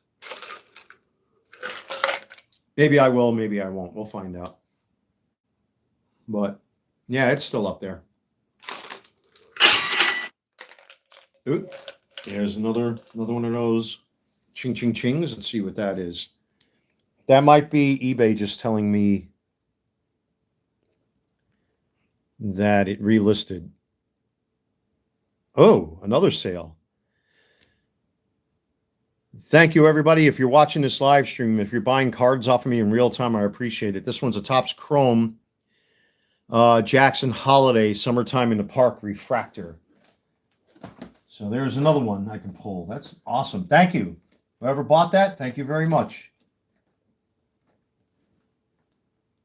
A: Maybe I will, maybe I won't. We'll find out. But yeah, it's still up there. Ooh, there's another one of those ching ching chings. Let's see what that is. That might be eBay just telling me that it relisted. Oh, another sale. Thank you, everybody. If you're watching this live stream, if you're buying cards off of me in real time, I appreciate it. This one's a Topps Chrome Jackson Holiday Summertime in the Park Refractor. So there's another one I can pull. That's awesome. Thank you. Whoever bought that, thank you very much.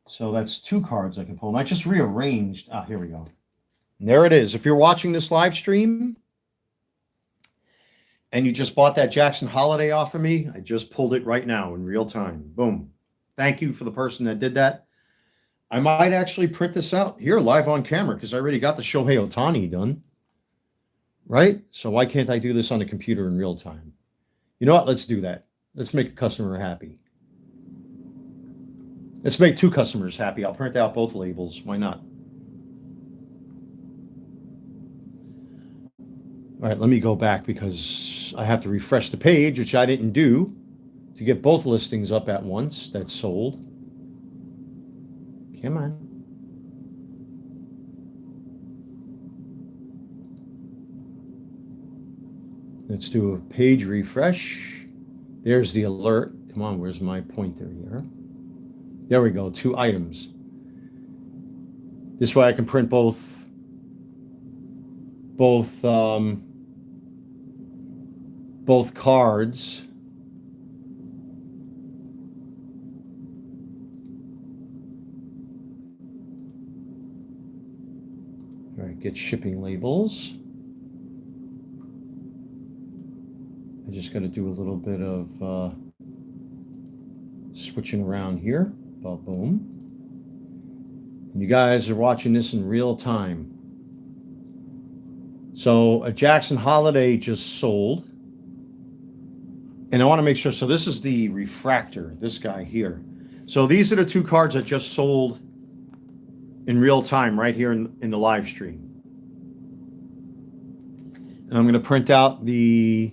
A: So that's 2 cards I can pull. And I just rearranged. Ah, here we go. And there it is. If you're watching this live stream and you just bought that Jackson Holiday off of me, I just pulled it right now in real time. Boom. Thank you for the person that did that. I might actually print this out here live on camera because I already got the Shohei Ohtani done. Right? So why can't I do this on the computer in real time? You know what? Let's do that. Let's make a customer happy. Let's make 2 customers happy. I'll print out both labels. Why not? All right, let me go back because I have to refresh the page, which I didn't do, to get both listings up at once that sold. Come on. Let's do a page refresh. There's the alert. Come on, where's my pointer here? There we go, 2 items. This way I can print both cards. All right, get shipping labels. I just got to do a little bit of switching around here. Boom. And you guys are watching this in real time. So a Jackson Holiday just sold. And I want to make sure, so this is the refractor, this guy here. So these are the 2 cards that just sold in real time right here in the live stream. And I'm going to print out the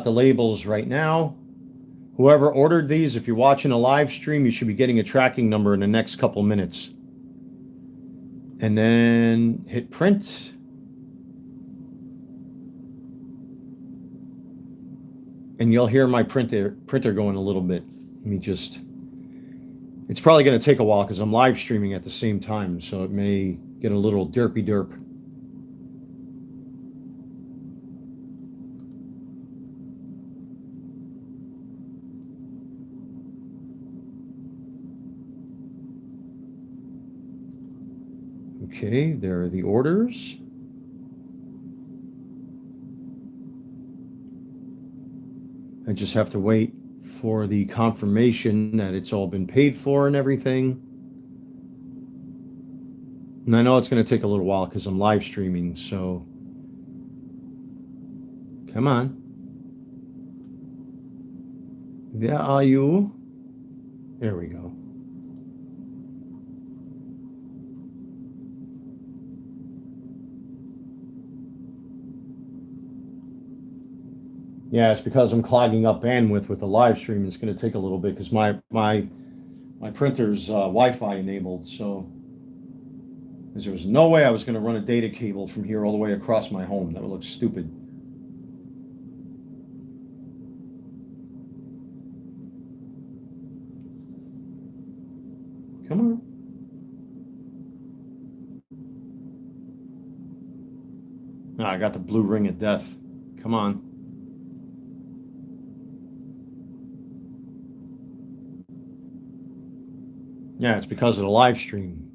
A: labels right now. Whoever ordered these, if you're watching a live stream, you should be getting a tracking number in the next couple minutes. And then hit print. And you'll hear my printer going a little bit. Let me just... It's probably going to take a while because I'm live streaming at the same time, so it may get a little derpy derp. Okay, there are the orders. I just have to wait for the confirmation that it's all been paid for and everything. And I know it's going to take a little while because I'm live streaming, so come on. Where are you? There we go. Yeah, it's because I'm clogging up bandwidth with the live stream. It's going to take a little bit because my printer's Wi-Fi enabled. So because there was no way I was going to run a data cable from here all the way across my home. That would look stupid. Come on. Ah, I got the blue ring of death. Come on. Yeah, it's because of the live stream.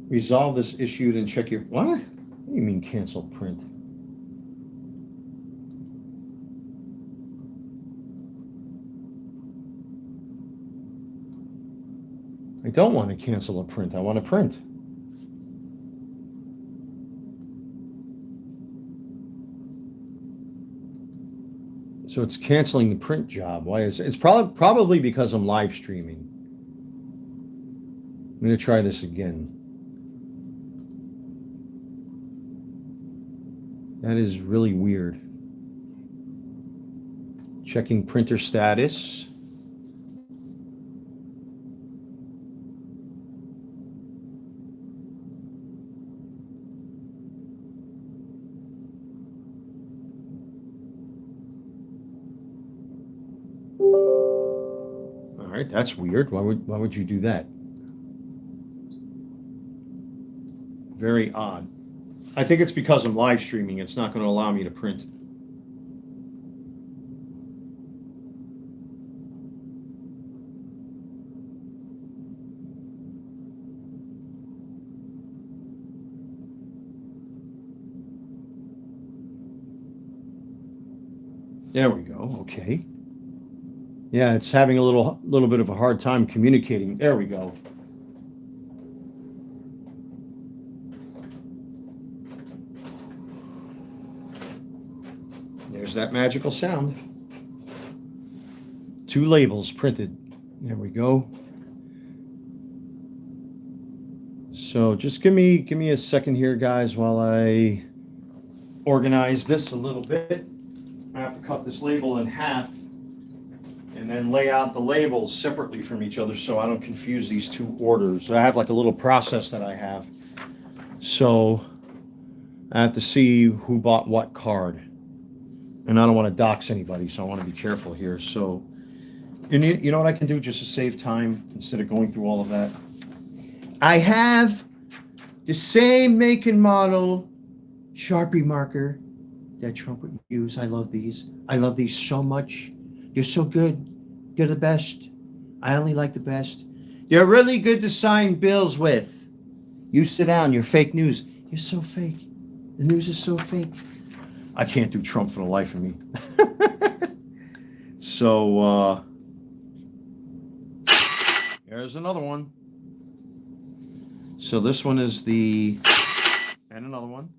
A: Resolve this issue, then check your... What? What do you mean cancel print? I don't want to cancel a print. I want to print. So it's canceling the print job. Why is it? It's probably because I'm live streaming. I'm going to try this again. That is really weird. Checking printer status. All right, that's weird. Why would you do that? Very odd. I think it's because I'm live streaming. It's not going to allow me to print. There we go. Okay. Yeah, it's having a little bit of a hard time communicating. There we go. There's that magical sound. 2 labels printed. There we go. So just give me a second here, guys, while I organize this a little bit. I have to cut this label in half and then lay out the labels separately from each other so I don't confuse these 2 orders. I have like a little process that I have. So I have to see who bought what card. And I don't want to dox anybody, so I want to be careful here. So, and you know what I can do just to save time instead of going through all of that? I have the same make and model Sharpie marker that Trump would use. I love these. I love these so much. They're so good. They're the best. I only like the best. They're really good to sign bills with. You sit down. You're fake news. You're so fake. The news is so fake. I can't do Trump for the life of me. So, there's another one. So this one is the, and another one.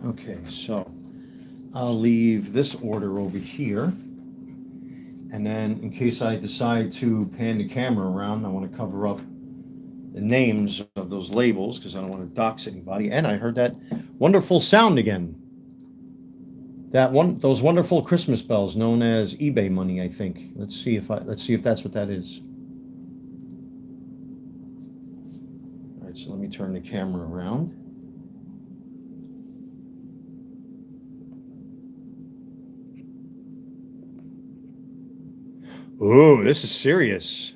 A: Okay, so I'll leave this order over here. And then in case I decide to pan the camera around, I want to cover up the names of those labels because I don't want to dox anybody. And I heard that wonderful sound again. Those wonderful Christmas bells known as eBay money, I think. Let's see if that's what that is. All right, so let me turn the camera around. Oh, this is serious.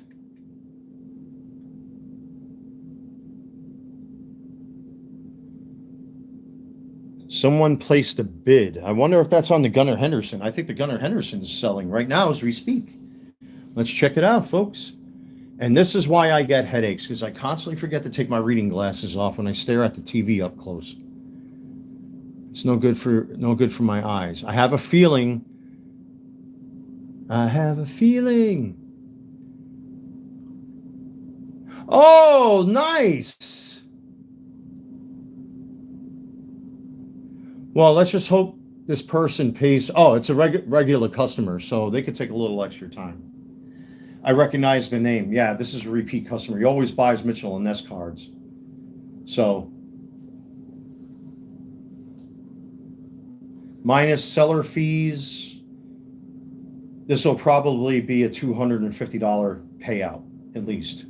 A: Someone placed a bid. I wonder if that's on the Gunnar Henderson. I think the Gunnar Henderson is selling right now as we speak. Let's check it out, folks. And this is why I get headaches, because I constantly forget to take my reading glasses off when I stare at the TV up close. It's no good for my eyes. I have a feeling. Oh, nice. Well, let's just hope this person pays. Oh, it's a regular customer, so they could take a little extra time. I recognize the name. Yeah, this is a repeat customer. He always buys Mitchell and Ness cards. So, minus seller fees, this will probably be a $250 payout, at least.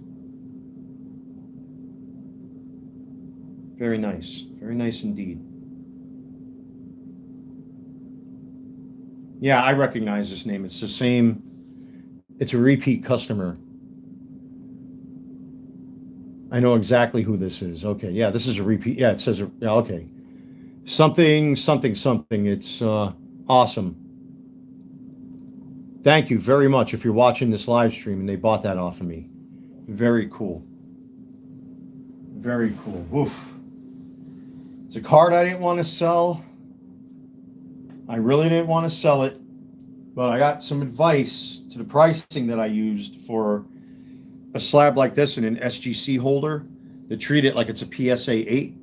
A: Very nice. Very nice indeed. Yeah, I recognize this name. It's the same. It's a repeat customer. I know exactly who this is. Okay, yeah, this is a repeat. Yeah, it says, yeah, okay. Something. It's awesome. Thank you very much if you're watching this live stream and they bought that off of me. Very cool. Very cool. Oof. It's a card I didn't want to sell. I really didn't want to sell it, but I got some advice to the pricing that I used for a slab like this in an SGC holder to treat it like it's a PSA 8,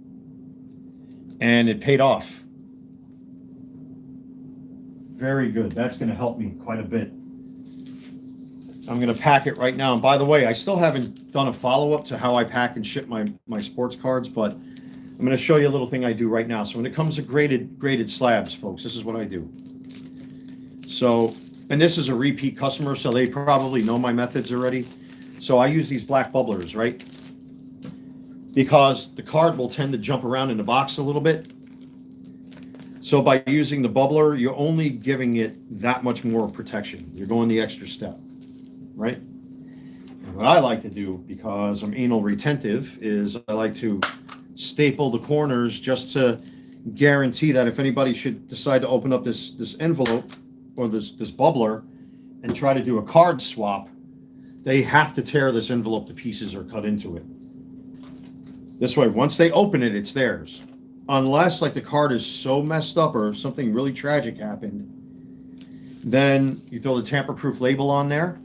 A: and it paid off. Very good. That's going to help me quite a bit. I'm going to pack it right now. And by the way, I still haven't done a follow-up to how I pack and ship my sports cards, but I'm going to show you a little thing I do right now. So when it comes to graded slabs, folks, this is what I do. So, and this is a repeat customer, so they probably know my methods already. So I use these black bubblers, right? Because the card will tend to jump around in the box a little bit. So by using the bubbler, you're only giving it that much more protection. You're going the extra step, right? And what I like to do, because I'm anal retentive, is I like to staple the corners just to guarantee that if anybody should decide to open up this envelope or this bubbler and try to do a card swap, they have to tear this envelope to pieces or cut into it. This way, once they open it, it's theirs. Unless like the card is so messed up or something really tragic happened, then you throw the tamper-proof label on there.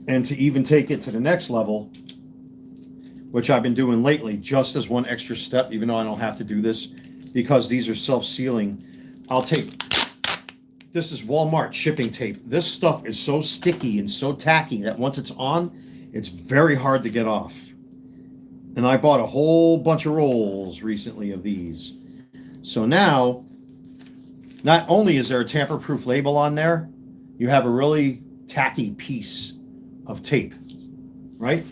A: And to even take it to the next level, which I've been doing lately, just as one extra step, even though I don't have to do this, because these are self-sealing, I'll take, this is Walmart shipping tape. This stuff is so sticky and so tacky that once it's on, it's very hard to get off. And I bought a whole bunch of rolls recently of these. So now, not only is there a tamper-proof label on there, you have a really tacky piece of tape, right?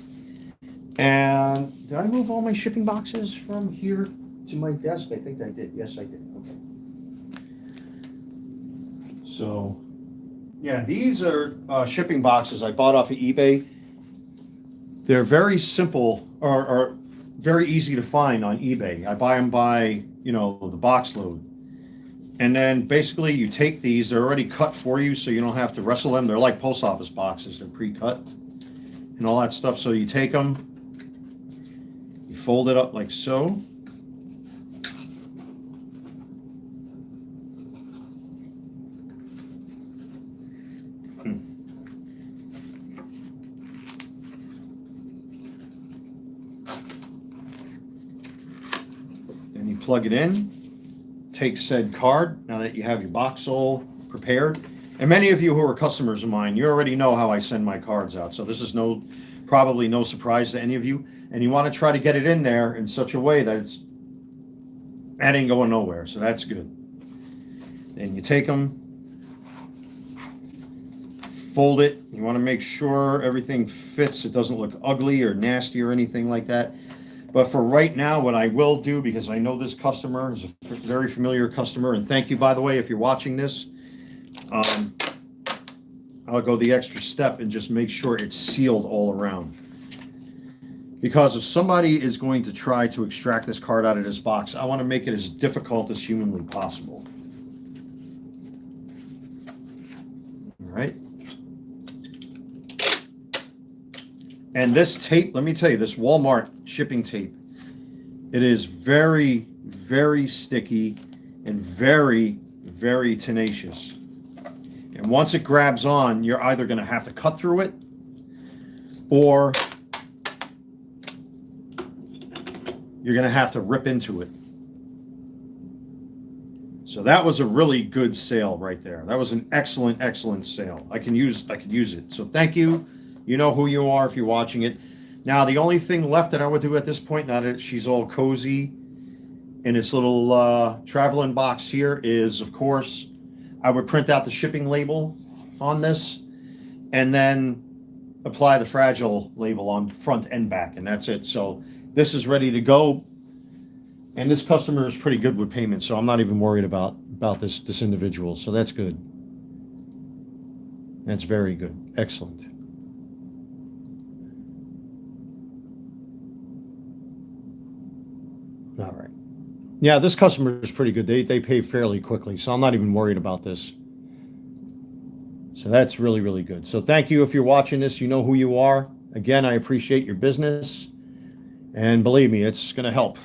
A: And did I move all my shipping boxes from here to my desk? I think I did. Yes, I did. Okay. So, yeah, these are shipping boxes I bought off of eBay. They're very simple or very easy to find on eBay. I buy them by, the box load. And then basically you take these, they're already cut for you so you don't have to wrestle them. They're like post office boxes, they're pre-cut and all that stuff. So you take them, you fold it up like so. Then you plug it in, take said card, now that you have your box all prepared. And many of you who are customers of mine, you already know how I send my cards out. So this is probably no surprise to any of you. And you want to try to get it in there in such a way that that ain't going nowhere. So that's good. Then you take them, fold it. You want to make sure everything fits. It doesn't look ugly or nasty or anything like that. But for right now, what I will do, because I know this customer is a very familiar customer, and thank you, by the way, if you're watching this, I'll go the extra step and just make sure it's sealed all around. Because if somebody is going to try to extract this card out of this box, I want to make it as difficult as humanly possible. All right. And this tape, let me tell you, this Walmart shipping tape, it is very, very sticky and very, very tenacious. And once it grabs on, you're either going to have to cut through it or you're going to have to rip into it. So that was a really good sale right there. That was an excellent, excellent sale. I could use it. So thank you. You know who you are if you're watching it. Now, the only thing left that I would do at this point, now that she's all cozy in its little traveling box here, is, of course, I would print out the shipping label on this and then apply the fragile label on front and back, and that's it. So this is ready to go. And this customer is pretty good with payments, so I'm not even worried about this individual. So that's good. That's very good. Excellent. All right. Yeah, this customer is pretty good. They pay fairly quickly, so I'm not even worried about this. So that's really, really good. So thank you. If you're watching this, you know who you are. Again, I appreciate your business. And believe me, it's going to help.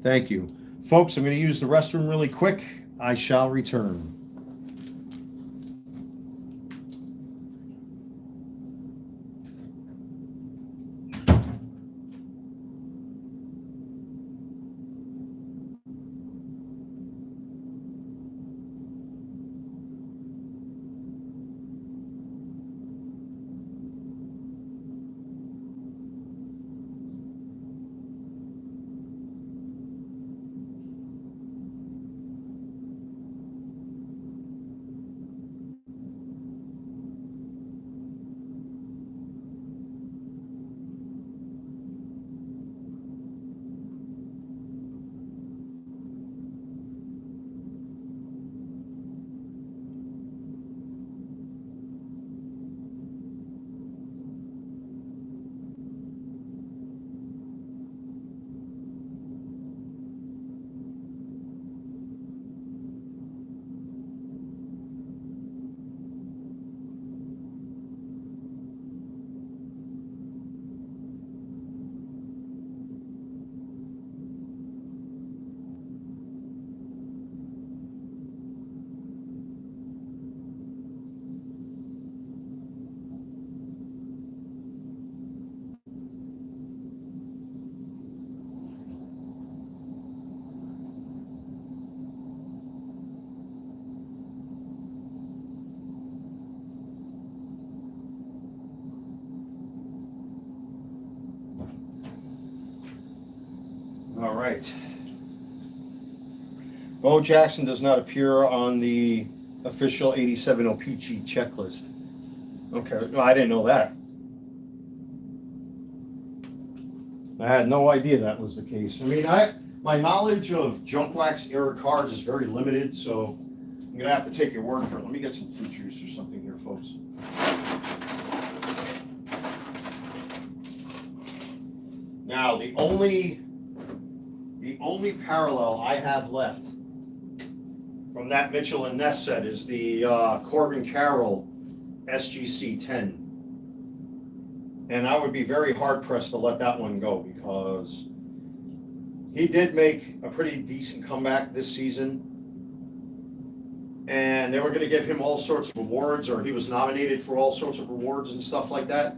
A: Thank you. Folks, I'm going to use the restroom really quick. I shall return. All right. Bo Jackson does not appear on the official 87 OPG checklist. Okay, well, I didn't know that. I had no idea that was the case. I mean, my knowledge of junk wax era cards is very limited, so I'm gonna have to take your word for it. Let me get some fruit juice or something here, folks. Now, the only parallel I have left from that Mitchell and Ness set is the Corbin Carroll SGC 10. And I would be very hard pressed to let that one go because he did make a pretty decent comeback this season. And they were going to give him all sorts of awards, or he was nominated for all sorts of awards and stuff like that.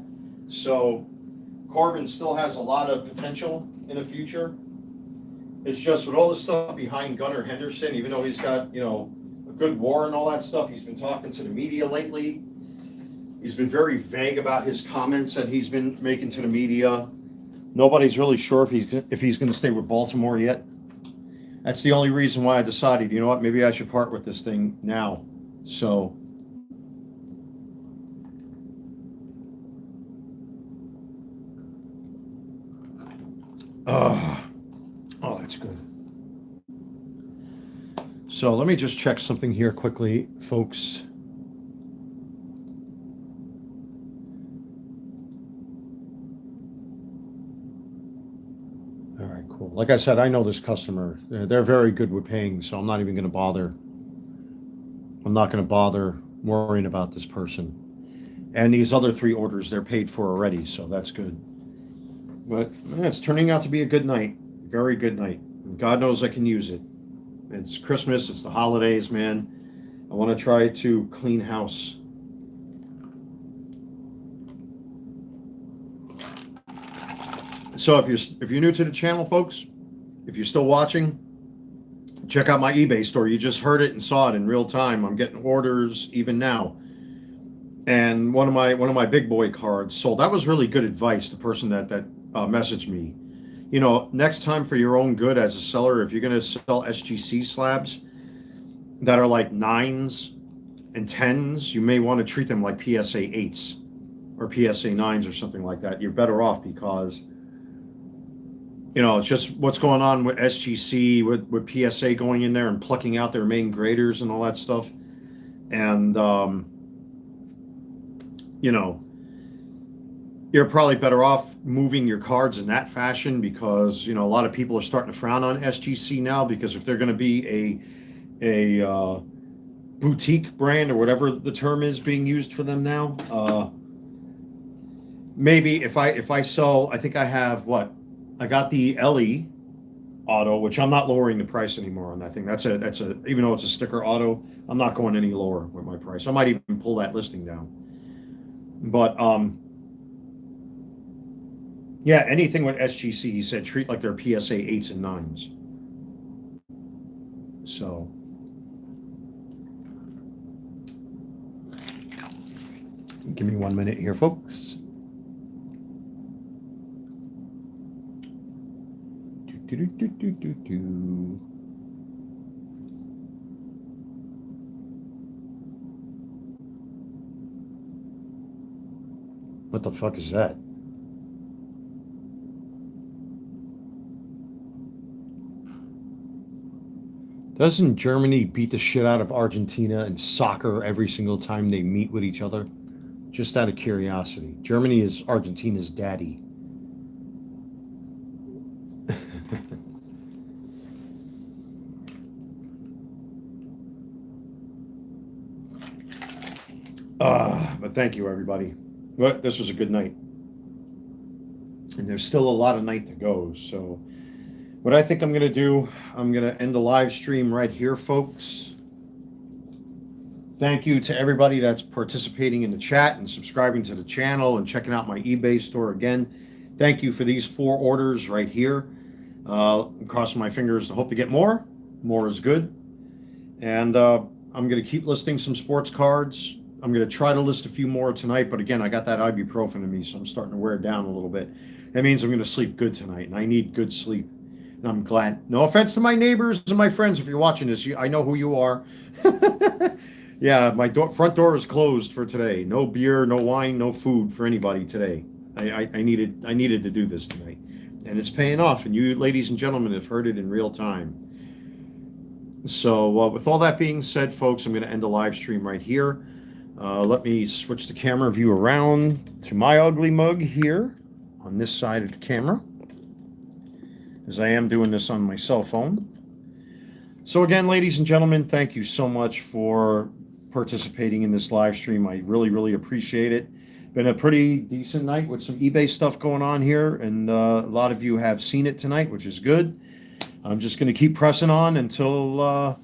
A: So Corbin still has a lot of potential in the future. It's just with all the stuff behind Gunnar Henderson, even though he's got, you know, a good war and all that stuff, he's been talking to the media lately. He's been very vague about his comments that he's been making to the media. Nobody's really sure if he's going to stay with Baltimore yet. That's the only reason why I decided, you know what, maybe I should part with this thing now. So oh, that's good. So let me just check something here quickly, folks. All right, cool. Like I said, I know this customer. They're very good with paying, so I'm not even going to bother. I'm not going to bother worrying about this person. And these other 3 orders, they're paid for already, so that's good. But man, it's turning out to be a good night. Very good night. God knows I can use it. It's Christmas. It's the holidays, man. I want to try to clean house. So if you're new to the channel, folks, if you're still watching, check out my eBay store. You just heard it and saw it in real time. I'm getting orders even now. And one of my big boy cards sold. That was really good advice. The person that messaged me. You know, next time for your own good as a seller, if you're going to sell SGC slabs that are like 9s and 10s, you may want to treat them like PSA 8s or PSA 9s or something like that. You're better off because, you know, it's just what's going on with SGC, with PSA going in there and plucking out their main graders and all that stuff. And, you know, you're probably better off moving your cards in that fashion because, you know, a lot of people are starting to frown on SGC now because if they're going to be a boutique brand or whatever the term is being used for them now. Maybe if I sell, I think I have what I got the LE auto, which I'm not lowering the price anymore on that thing. That's a even though it's a sticker auto, I'm not going any lower with my price. I might even pull that listing down. But yeah, anything with SGC, he said treat like they're PSA 8s and 9s. So give me 1 minute here, folks. What the fuck is that? Doesn't Germany beat the shit out of Argentina in soccer every single time they meet with each other? Just out of curiosity. Germany is Argentina's daddy. But thank you, everybody. But this was a good night. And there's still a lot of night to go. So what I think I'm going to do, I'm going to end the live stream right here, folks. Thank you to everybody that's participating in the chat and subscribing to the channel and checking out my eBay store again. Thank you for these 4 orders right here. I'm crossing my fingers to hope to get more. More is good. And I'm going to keep listing some sports cards. I'm going to try to list a few more tonight, but again, I got that ibuprofen in me, so I'm starting to wear down a little bit. That means I'm going to sleep good tonight, and I need good sleep. And I'm glad. No offense to my neighbors and my friends, if you're watching this, I know who you are. Yeah, my front door is closed for today. No beer, no wine, no food for anybody today. I needed to do this tonight, and it's paying off. And you, ladies and gentlemen, have heard it in real time. So with all that being said, folks, I'm going to end the live stream right here. Let me switch the camera view around to my ugly mug here on this side of the camera, as I am doing this on my cell phone. So again, ladies and gentlemen, thank you so much for participating in this live stream. I really, really appreciate it. Been a pretty decent night with some eBay stuff going on here, and a lot of you have seen it tonight, which is good. I'm just going to keep pressing on until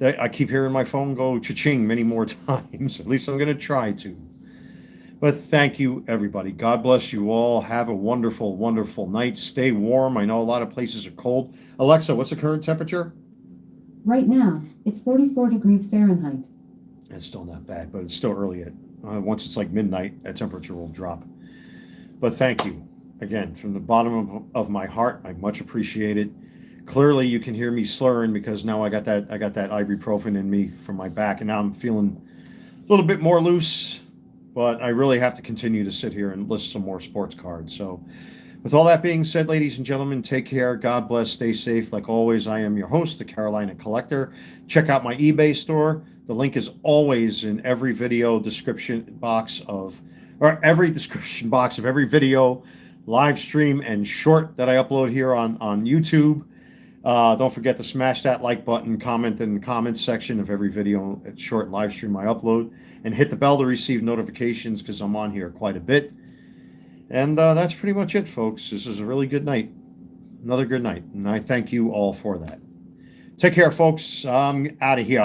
A: I keep hearing my phone go cha-ching many more times. At least I'm going to try to. But thank you, everybody. God bless you all. Have a wonderful, wonderful night. Stay warm. I know a lot of places are cold. Alexa, what's the current temperature?
B: Right now, it's 44 degrees Fahrenheit.
A: It's still not bad, but it's still early. Once it's like midnight, that temperature will drop. But thank you. Again, from the bottom of my heart, I much appreciate it. Clearly, you can hear me slurring because now I got that ibuprofen in me from my back, and now I'm feeling a little bit more loose. But I really have to continue to sit here and list some more sports cards. So, with all that being said, ladies and gentlemen, take care. God bless. Stay safe. Like always, I am your host, the Carolina Collector. Check out my eBay store. The link is always in every video description box of every video, live stream, and short that I upload here on YouTube. Don't forget to smash that like button, comment in the comments section of every video, short live stream I upload, and hit the bell to receive notifications because I'm on here quite a bit. And that's pretty much it, folks. This is a really good night. Another good night. And I thank you all for that. Take care, folks. I'm out of here.